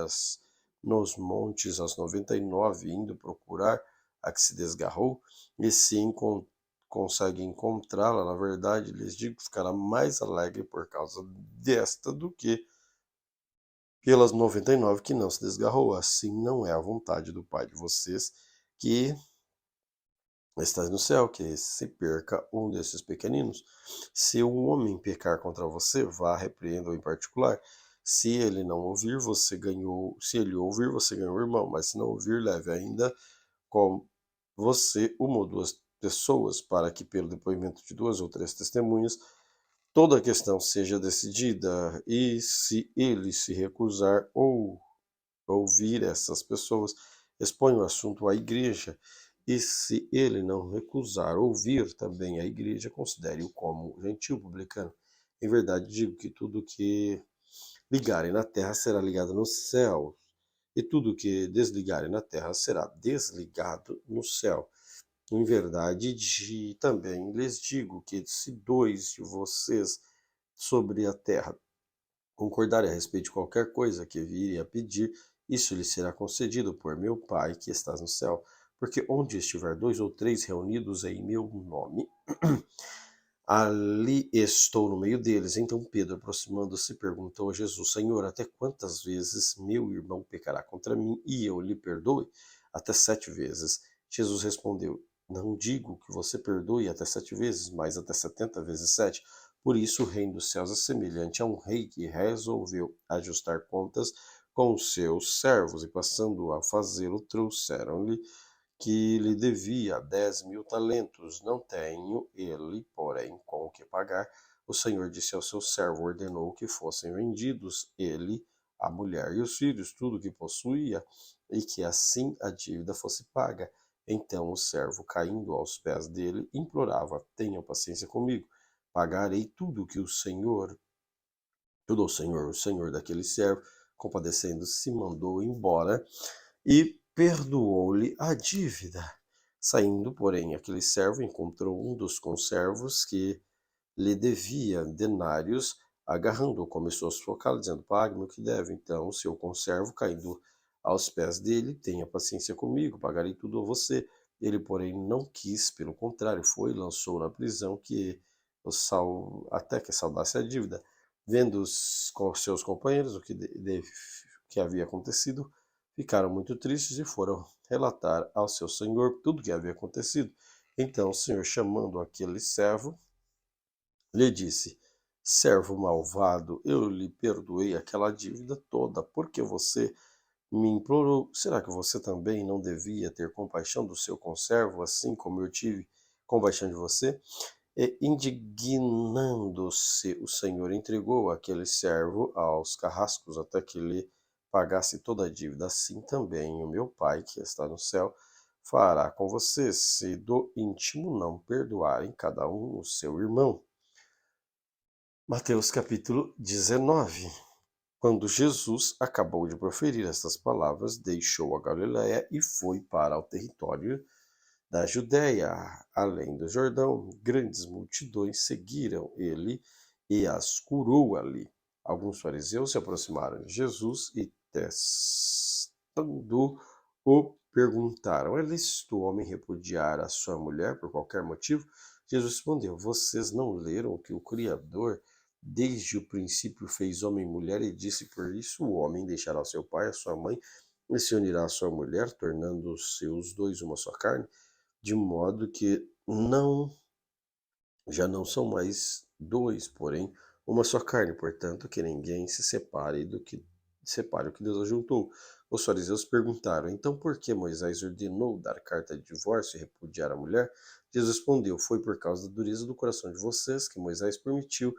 nos montes as 99, indo procurar a que se desgarrou? E se consegue encontrá-la, na verdade, lhes digo, ficará mais alegre por causa desta do que pelas 99 que não se desgarrou. Assim não é a vontade do Pai de vocês que estás no céu, que se perca um desses pequeninos. Se um homem pecar contra você, vá repreenda-o em particular. Se ele não ouvir, você ganhou. Se ele ouvir, você ganhou o irmão. Mas se não ouvir, leve ainda com você uma ou duas pessoas, para que pelo depoimento de duas ou três testemunhas toda a questão seja decidida. E se ele se recusar ou ouvir essas pessoas, expõe o assunto à igreja, e se ele não recusar ouvir também a igreja, considere-o como gentil publicano. Em verdade, digo que tudo que ligarem na terra será ligado no céu, e tudo que desligarem na terra será desligado no céu. Em verdade, também lhes digo que se dois de vocês sobre a terra concordarem a respeito de qualquer coisa que virem a pedir, isso lhe será concedido por meu Pai que estás no céu. Porque onde estiver dois ou três reunidos em meu nome, ali estou no meio deles. Então Pedro, aproximando-se, perguntou a Jesus: Senhor, até quantas vezes meu irmão pecará contra mim e eu lhe perdoe? Até 7 vezes. Jesus respondeu: Não digo que você perdoe até 7 vezes, mas até 70 vezes 7. Por isso o reino dos céus é semelhante a um rei que resolveu ajustar contas com os seus servos, e passando a fazê-lo, trouxeram-lhe que lhe devia 10.000 talentos. Não tenho ele, porém, com o que pagar. O Senhor disse ao seu servo, ordenou que fossem vendidos ele, a mulher e os filhos, tudo que possuía, e que assim a dívida fosse paga. Então o servo, caindo aos pés dele, implorava: Tenha paciência comigo, pagarei tudo ao Senhor. O Senhor daquele servo, compadecendo-se, mandou embora e perdoou-lhe a dívida. Saindo, porém, aquele servo encontrou um dos conservos que lhe devia denários, agarrando-o, começou a sufocá-lo, dizendo: Pague-me o que deve. Então, o seu conservo, caindo aos pés dele: Tenha paciência comigo, pagarei tudo a você. Ele, porém, não quis, pelo contrário, foi e lançou na prisão até que saudasse a dívida. Vendo com seus companheiros que havia acontecido, ficaram muito tristes e foram relatar ao seu senhor tudo o que havia acontecido. Então o senhor, chamando aquele servo, lhe disse: Servo malvado, eu lhe perdoei aquela dívida toda, porque você me implorou. Será que você também não devia ter compaixão do seu conservo, assim como eu tive compaixão de você? E, indignando-se, o senhor entregou aquele servo aos carrascos até que lhe pagasse toda a dívida, assim também o meu Pai, que está no céu, fará com vocês, se do íntimo não perdoarem cada um o seu irmão. Mateus capítulo 19. Quando Jesus acabou de proferir estas palavras, deixou a Galiléia e foi para o território da Judéia, além do Jordão. Grandes multidões seguiram ele e as curou ali. Alguns fariseus se aproximaram de Jesus e, testando-o, perguntaram: é lícito o homem repudiar a sua mulher por qualquer motivo? Jesus respondeu: vocês não leram que o Criador desde o princípio fez homem e mulher e disse: por isso o homem deixará seu pai e a sua mãe e se unirá à sua mulher, tornando-se os dois uma só carne? De modo que já não são mais dois, porém uma só carne. Portanto, que ninguém se separe o que Deus ajuntou. Os fariseus perguntaram: então por que Moisés ordenou dar carta de divórcio e repudiar a mulher? Jesus respondeu: foi por causa da dureza do coração de vocês que Moisés permitiu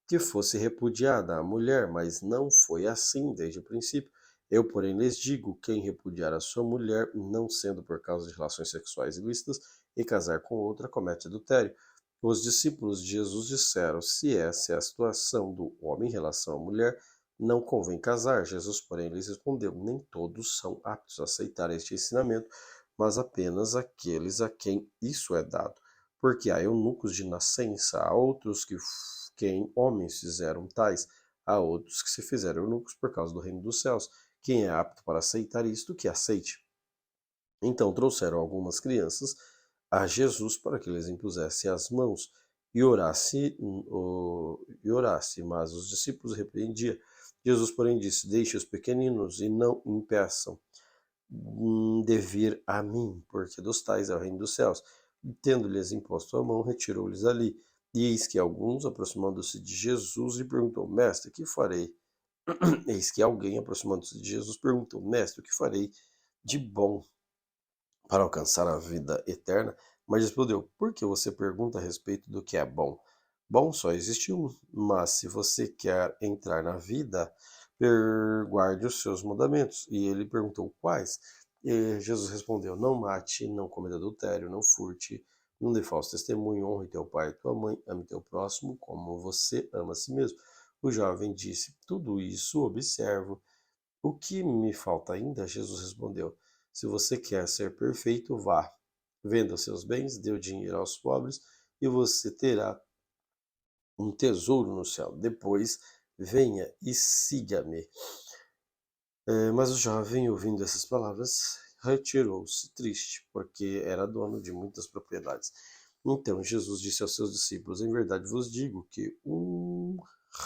que fosse repudiada a mulher, mas não foi assim desde o princípio. Eu, porém, lhes digo: quem repudiar a sua mulher, não sendo por causa de relações sexuais ilícitas, e casar com outra, comete adultério. Os discípulos de Jesus disseram: se essa é a situação do homem em relação à mulher, não convém casar. Jesus, porém, lhes respondeu: nem todos são aptos a aceitar este ensinamento, mas apenas aqueles a quem isso é dado. Porque há eunucos de nascença, há outros quem homens fizeram tais, há outros que se fizeram eunucos por causa do reino dos céus. Quem é apto para aceitar isto, que aceite. Então trouxeram algumas crianças a Jesus para que lhes impusesse as mãos e orasse, mas os discípulos repreendiam. Jesus, porém, disse: deixe os pequeninos e não impeçam de vir a mim, porque dos tais é o reino dos céus. E tendo-lhes imposto a mão, retirou-lhes ali. E eis que alguns, aproximando-se de Jesus, lhe perguntou: mestre, que farei? Eis que alguém, aproximando-se de Jesus, perguntou: mestre, o que farei de bom para alcançar a vida eterna? Mas respondeu: por que você pergunta a respeito do que é bom? Bom só existe um, mas se você quer entrar na vida, guarde os seus mandamentos. E ele perguntou: quais? E Jesus respondeu: não mate, não cometa adultério, não furte, não dê falso testemunho, honre teu pai e tua mãe, ame teu próximo como você ama a si mesmo. O jovem disse: tudo isso observo. O que me falta ainda? Jesus respondeu: se você quer ser perfeito, vá, venda os seus bens, dê o dinheiro aos pobres e você terá um tesouro no céu. Depois, venha e siga-me. Mas o jovem, ouvindo essas palavras, retirou-se triste, porque era dono de muitas propriedades. Então Jesus disse aos seus discípulos: em verdade vos digo que um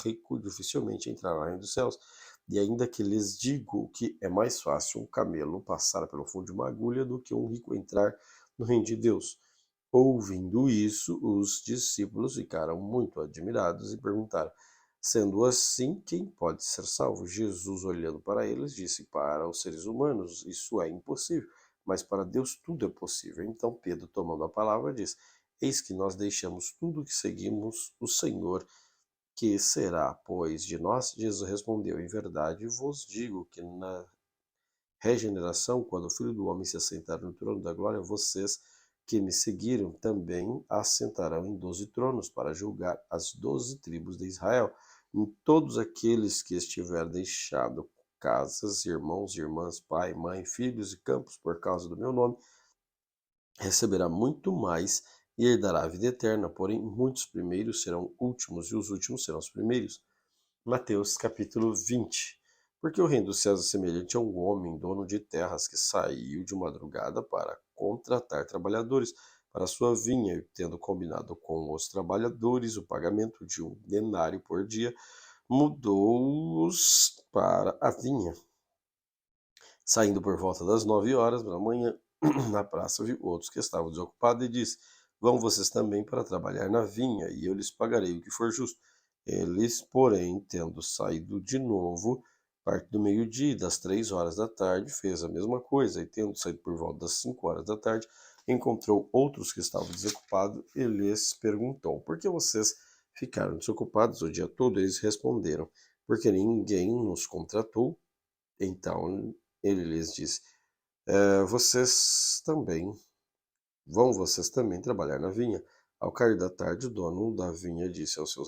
rico dificilmente entrará no reino dos céus. E ainda que lhes digo que é mais fácil um camelo passar pelo fundo de uma agulha do que um rico entrar no reino de Deus. Ouvindo isso, os discípulos ficaram muito admirados e perguntaram: sendo assim, quem pode ser salvo? Jesus, olhando para eles, disse: para os seres humanos isso é impossível, mas para Deus tudo é possível. Então Pedro, tomando a palavra, disse: eis que nós deixamos tudo que seguimos o Senhor. Que será, pois, de nós? Jesus respondeu: em verdade vos digo que na regeneração, quando o Filho do Homem se assentar no trono da glória, vocês que me seguiram também assentarão em 12 tronos para julgar as 12 tribos de Israel. Em todos aqueles que estiver deixado casas, irmãos, irmãs, pai, mãe, filhos e campos por causa do meu nome, receberá muito mais e herdará a vida eterna. Porém, muitos primeiros serão últimos e os últimos serão os primeiros. Mateus capítulo 20. Porque o reino dos céus é semelhante a um homem dono de terras que saiu de madrugada para contratar trabalhadores para sua vinha, e tendo combinado com os trabalhadores o pagamento de 1 denário por dia, mudou-os para a vinha. Saindo por volta das 9 horas da manhã, na praça viu outros que estavam desocupados e disse: vão vocês também para trabalhar na vinha, e eu lhes pagarei o que for justo. Eles, porém, tendo saído de novo, parte do meio-dia e das 3 horas da tarde, fez a mesma coisa, e tendo saído por volta das 5 horas da tarde, encontrou outros que estavam desocupados e lhes perguntou: por que vocês ficaram desocupados o dia todo? Eles responderam: porque ninguém nos contratou. Então ele lhes disse: vocês também vocês também trabalhar na vinha. Ao cair da tarde, o dono da vinha disse ao seu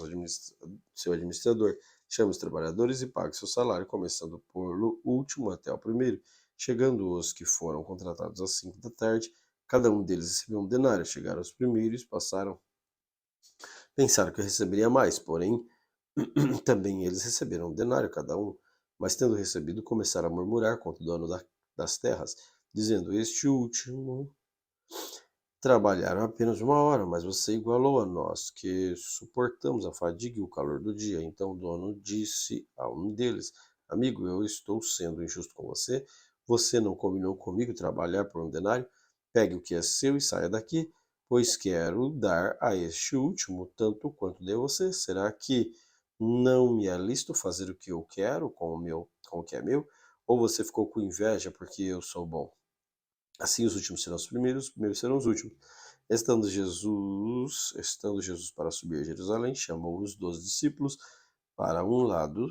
administrador: chame os trabalhadores e pague seu salário, começando pelo último até o primeiro. Chegando os que foram contratados às 5 da tarde, cada um deles recebeu um denário. Chegaram os primeiros, pensaram que receberia mais, porém também eles receberam um denário cada um. Mas tendo recebido, começaram a murmurar contra o dono das terras, dizendo: este último trabalharam apenas 1 hora, mas você igualou a nós, que suportamos a fadiga e o calor do dia. Então o dono disse a um deles: amigo, eu estou sendo injusto com você. Você não combinou comigo trabalhar por um denário? Pegue o que é seu e saia daqui, pois quero dar a este último tanto quanto dei a você. Será que não me é lícito fazer o que eu quero com o que é meu? Ou você ficou com inveja porque eu sou bom? Assim os últimos serão os primeiros serão os últimos. Estando Jesus para subir a Jerusalém, chamou os 12 discípulos para um lado,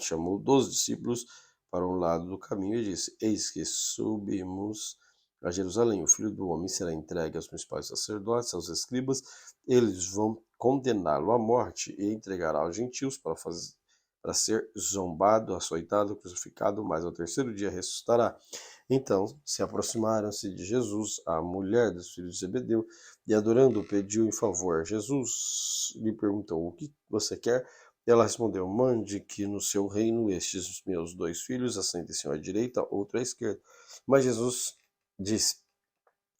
chamou 12 discípulos para um lado do caminho e disse: eis que subimos a Jerusalém. O Filho do Homem será entregue aos principais sacerdotes, aos escribas. Eles vão condená-lo à morte e entregará aos gentios para ser zombado, açoitado, crucificado, mas ao terceiro dia ressuscitará. Então se aproximaram-se de Jesus a mulher dos filhos de Zebedeu e, adorando, pediu em favor. Jesus lhe perguntou: o que você quer? Ela respondeu: mande que no seu reino estes meus 2 filhos assentem-se à direita, outro à esquerda. Mas Jesus disse: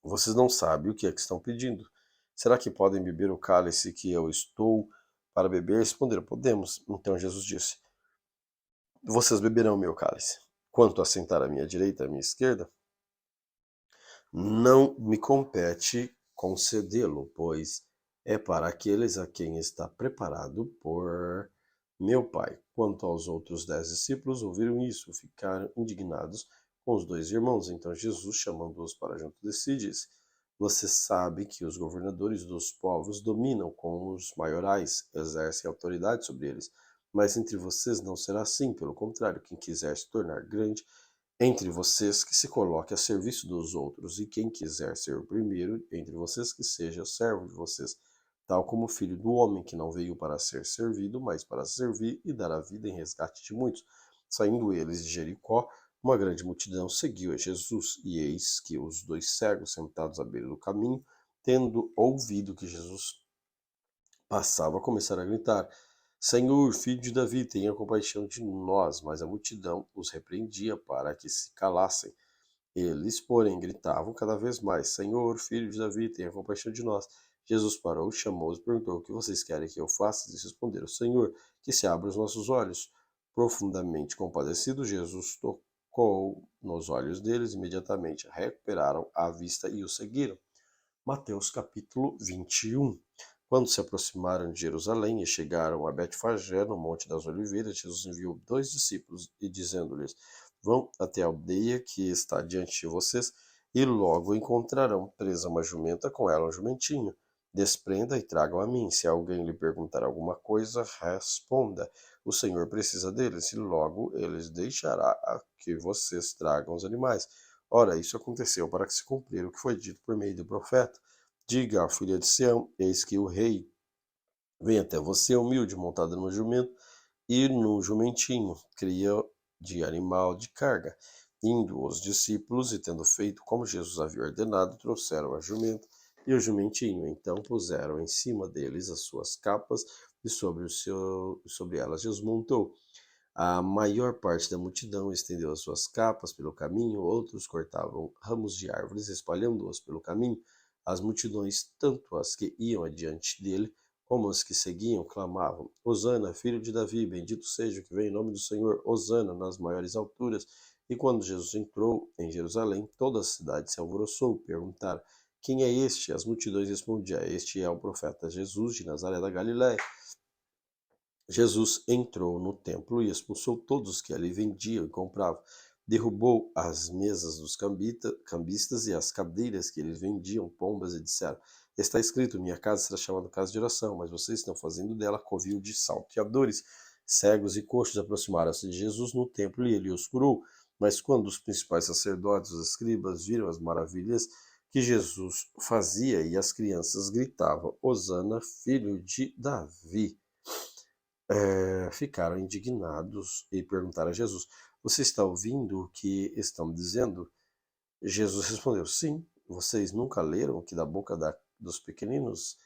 vocês não sabem o que é que estão pedindo. Será que podem beber o cálice que eu estou para beber? Responderam: podemos. Então Jesus disse: vocês beberão o meu cálice. Quanto a sentar à minha direita e à minha esquerda, não me compete concedê-lo, pois é para aqueles a quem está preparado por meu Pai. Quanto aos outros 10 discípulos, ouviram isso, ficaram indignados com os 2 irmãos. Então Jesus, chamando-os para junto de si, disse: você sabe que os governadores dos povos dominam com os maiorais, exercem autoridade sobre eles. Mas entre vocês não será assim, pelo contrário, quem quiser se tornar grande entre vocês, que se coloque a serviço dos outros, e quem quiser ser o primeiro entre vocês, que seja servo de vocês, tal como o Filho do Homem, que não veio para ser servido, mas para servir e dar a vida em resgate de muitos. Saindo eles de Jericó, uma grande multidão seguiu a Jesus, e eis que os 2 cegos, sentados à beira do caminho, tendo ouvido que Jesus passava, começaram a gritar: Senhor, filho de Davi, tenha compaixão de nós. Mas a multidão os repreendia para que se calassem. Eles, porém, gritavam cada vez mais: Senhor, filho de Davi, tenha compaixão de nós. Jesus parou, chamou-os e perguntou: o que vocês querem que eu faça? Eles responderam: Senhor, que se abra os nossos olhos. Profundamente compadecido, Jesus tocou nos olhos deles, imediatamente recuperaram a vista e o seguiram. Mateus capítulo 21. Quando se aproximaram de Jerusalém e chegaram a Betfagé, no Monte das Oliveiras, Jesus enviou 2 discípulos e, dizendo-lhes: vão até a aldeia que está diante de vocês e logo encontrarão presa uma jumenta, com ela um jumentinho. Desprenda e tragam a mim. Se alguém lhe perguntar alguma coisa, responda: o Senhor precisa deles, e logo eles deixará que vocês tragam os animais. Ora, isso aconteceu para que se cumprir o que foi dito por meio do profeta. Diga à filha de Sião: eis que o rei vem até você, humilde, montado no jumento e no jumentinho, cria de animal de carga. Indo os discípulos e tendo feito como Jesus havia ordenado, trouxeram a jumenta e o jumentinho. Então puseram em cima deles as suas capas e sobre elas Jesus montou. A maior parte da multidão estendeu as suas capas pelo caminho, outros cortavam ramos de árvores, espalhando-os pelo caminho. As multidões, tanto as que iam adiante dele, como as que seguiam, clamavam: Hosana, filho de Davi, bendito seja o que vem em nome do Senhor, Hosana nas maiores alturas. E quando Jesus entrou em Jerusalém, toda a cidade se alvoroçou, perguntaram: quem é este? As multidões respondiam: este é o profeta Jesus de Nazaré da Galiléia. Jesus entrou no templo e expulsou todos que ali vendiam e compravam. Derrubou as mesas dos cambistas e as cadeiras que eles vendiam pombas e disseram: está escrito, minha casa será chamada casa de oração, mas vocês estão fazendo dela covil de salteadores. Cegos e coxos aproximaram-se de Jesus no templo e ele os curou. Mas quando os principais sacerdotes e os escribas viram as maravilhas que Jesus fazia e as crianças gritavam, Hosana, filho de Davi, ficaram indignados e perguntaram a Jesus, você está ouvindo o que estão dizendo? Jesus respondeu, sim, vocês nunca leram que da boca dos pequeninos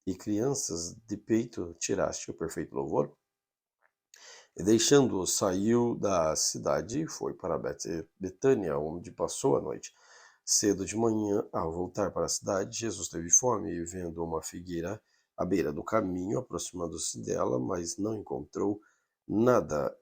e crianças de peito tiraste o perfeito louvor? E deixando-os, saiu da cidade e foi para Betânia, onde passou a noite. Cedo de manhã, ao voltar para a cidade, Jesus teve fome e, vendo uma figueira à beira do caminho, aproximando-se dela, mas não encontrou nada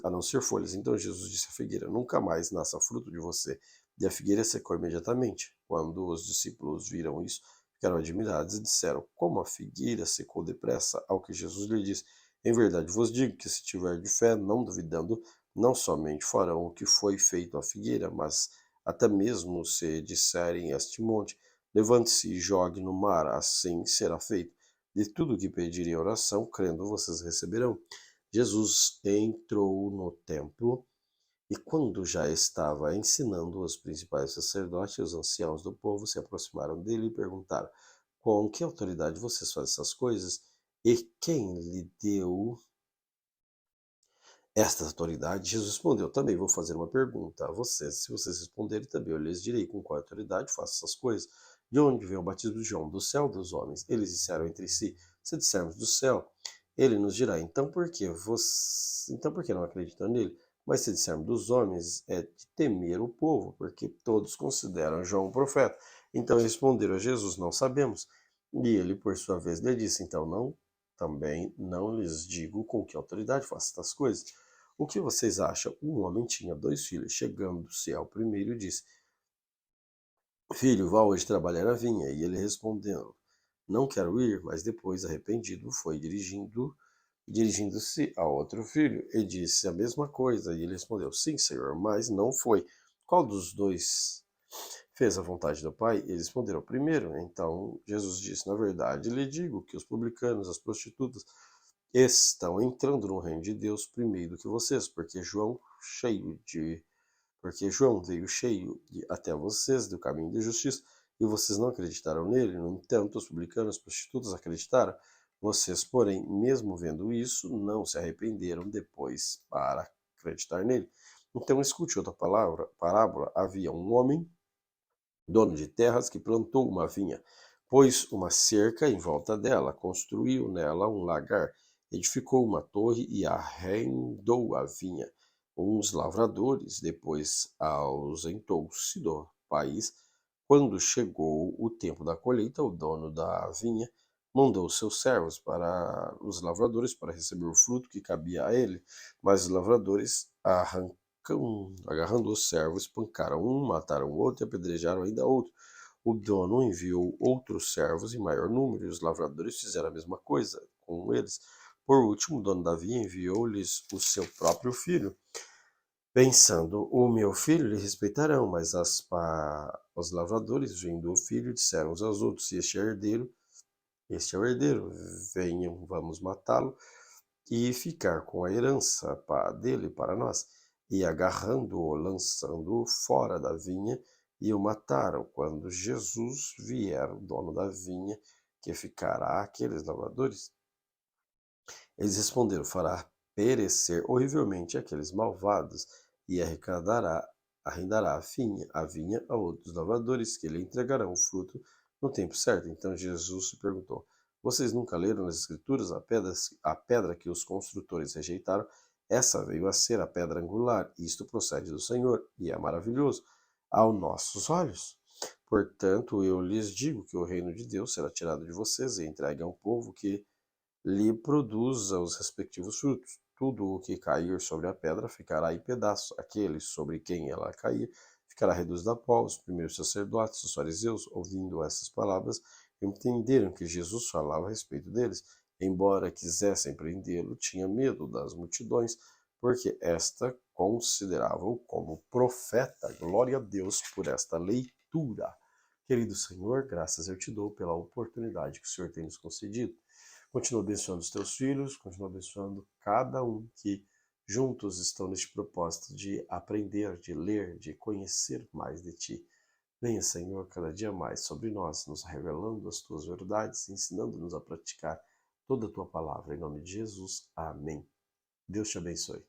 a não ser folhas. Então Jesus disse à figueira: Nunca mais nasça fruto de você. E a figueira secou imediatamente. Quando os discípulos viram isso, ficaram admirados e disseram: Como a figueira secou depressa? Ao que Jesus lhe disse: Em verdade vos digo que, se tiver de fé, não duvidando, não somente farão o que foi feito à figueira, mas até mesmo se disserem a este monte, levante-se e jogue no mar, assim será feito. De tudo o que pedirem em oração, crendo, vocês receberão. Jesus entrou no templo e, quando já estava ensinando, os principais sacerdotes e os anciãos do povo se aproximaram dele e perguntaram: Com que autoridade vocês fazem essas coisas? E quem lhe deu esta autoridade? Jesus respondeu: Também vou fazer uma pergunta a vocês. Se vocês responderem, também eu lhes direi com qual autoridade faço essas coisas. De onde veio o batismo de João? Do céu ou dos homens? Eles disseram entre si: Se dissermos do céu, ele nos dirá: Então por que não acreditam nele? Mas se dissermos dos homens, é de temer o povo, porque todos consideram João um profeta. Então responderam a Jesus: Não sabemos. E ele, por sua vez, lhe disse: Então também não lhes digo com que autoridade faço estas coisas. O que vocês acham? Um homem tinha 2 filhos. Chegando-se ao primeiro, disse: Filho, vá hoje trabalhar na vinha. E ele respondeu: Não quero ir. Mas depois, arrependido, foi dirigindo-se ao outro filho, e disse a mesma coisa. E ele respondeu: Sim, senhor, mas não foi. Qual dos dois fez a vontade do pai? Eles responderam: Primeiro. Então Jesus disse: Na verdade, lhe digo que os publicanos, as prostitutas, estão entrando no reino de Deus primeiro que vocês, porque João veio até vocês do caminho de justiça e vocês não acreditaram nele. No entanto, os publicanos, as prostitutas acreditaram. Vocês, porém, mesmo vendo isso, não se arrependeram depois para acreditar nele. Então escute outra parábola. Havia um homem, dono de terras, que plantou uma vinha, pôs uma cerca em volta dela, construiu nela um lagar, edificou uma torre e arrendou a vinha. Uns lavradores, depois ausentou-se do país. Quando chegou o tempo da colheita, o dono da vinha mandou seus servos para os lavradores para receber o fruto que cabia a ele, mas os lavradores agarrando os servos, espancaram um, mataram o outro e apedrejaram ainda outro. O dono enviou outros servos em maior número, e os lavradores fizeram a mesma coisa com eles. Por último, o dono da vinha enviou-lhes o seu próprio filho, pensando: O meu filho lhe respeitarão. Mas os lavradores, vendo o filho, disseram uns aos outros: Este é o herdeiro, venham, vamos matá-lo e ficar com a herança dele para nós. E agarrando-o, lançando-o fora da vinha, e o mataram. Quando Jesus vier, o dono da vinha, que ficará aqueles lavradores? Eles responderam: Fará perecer horrivelmente aqueles malvados, e arrendará a vinha a outros lavradores, que lhe entregarão o fruto no tempo certo. Então Jesus se perguntou: Vocês nunca leram nas Escrituras a pedra que os construtores rejeitaram? Essa veio a ser a pedra angular. Isto procede do Senhor e é maravilhoso aos nossos olhos. Portanto, eu lhes digo que o reino de Deus será tirado de vocês e entregue a um povo que lhe produza os respectivos frutos. Tudo o que cair sobre a pedra ficará em pedaços. Aquele sobre quem ela cair ficará reduzido a pó. Os primeiros sacerdotes, os fariseus, ouvindo essas palavras, entenderam que Jesus falava a respeito deles. Embora quisessem prendê-lo, tinha medo das multidões, porque esta consideravam como profeta. Glória a Deus por esta leitura. Querido Senhor, graças eu te dou pela oportunidade que o Senhor tem nos concedido Continua abençoando os teus filhos, continua abençoando cada um que juntos estão neste propósito de aprender, de ler, de conhecer mais de ti. Venha, Senhor, cada dia mais sobre nós, nos revelando as tuas verdades, ensinando-nos a praticar toda a tua palavra. Em nome de Jesus, amém. Deus te abençoe.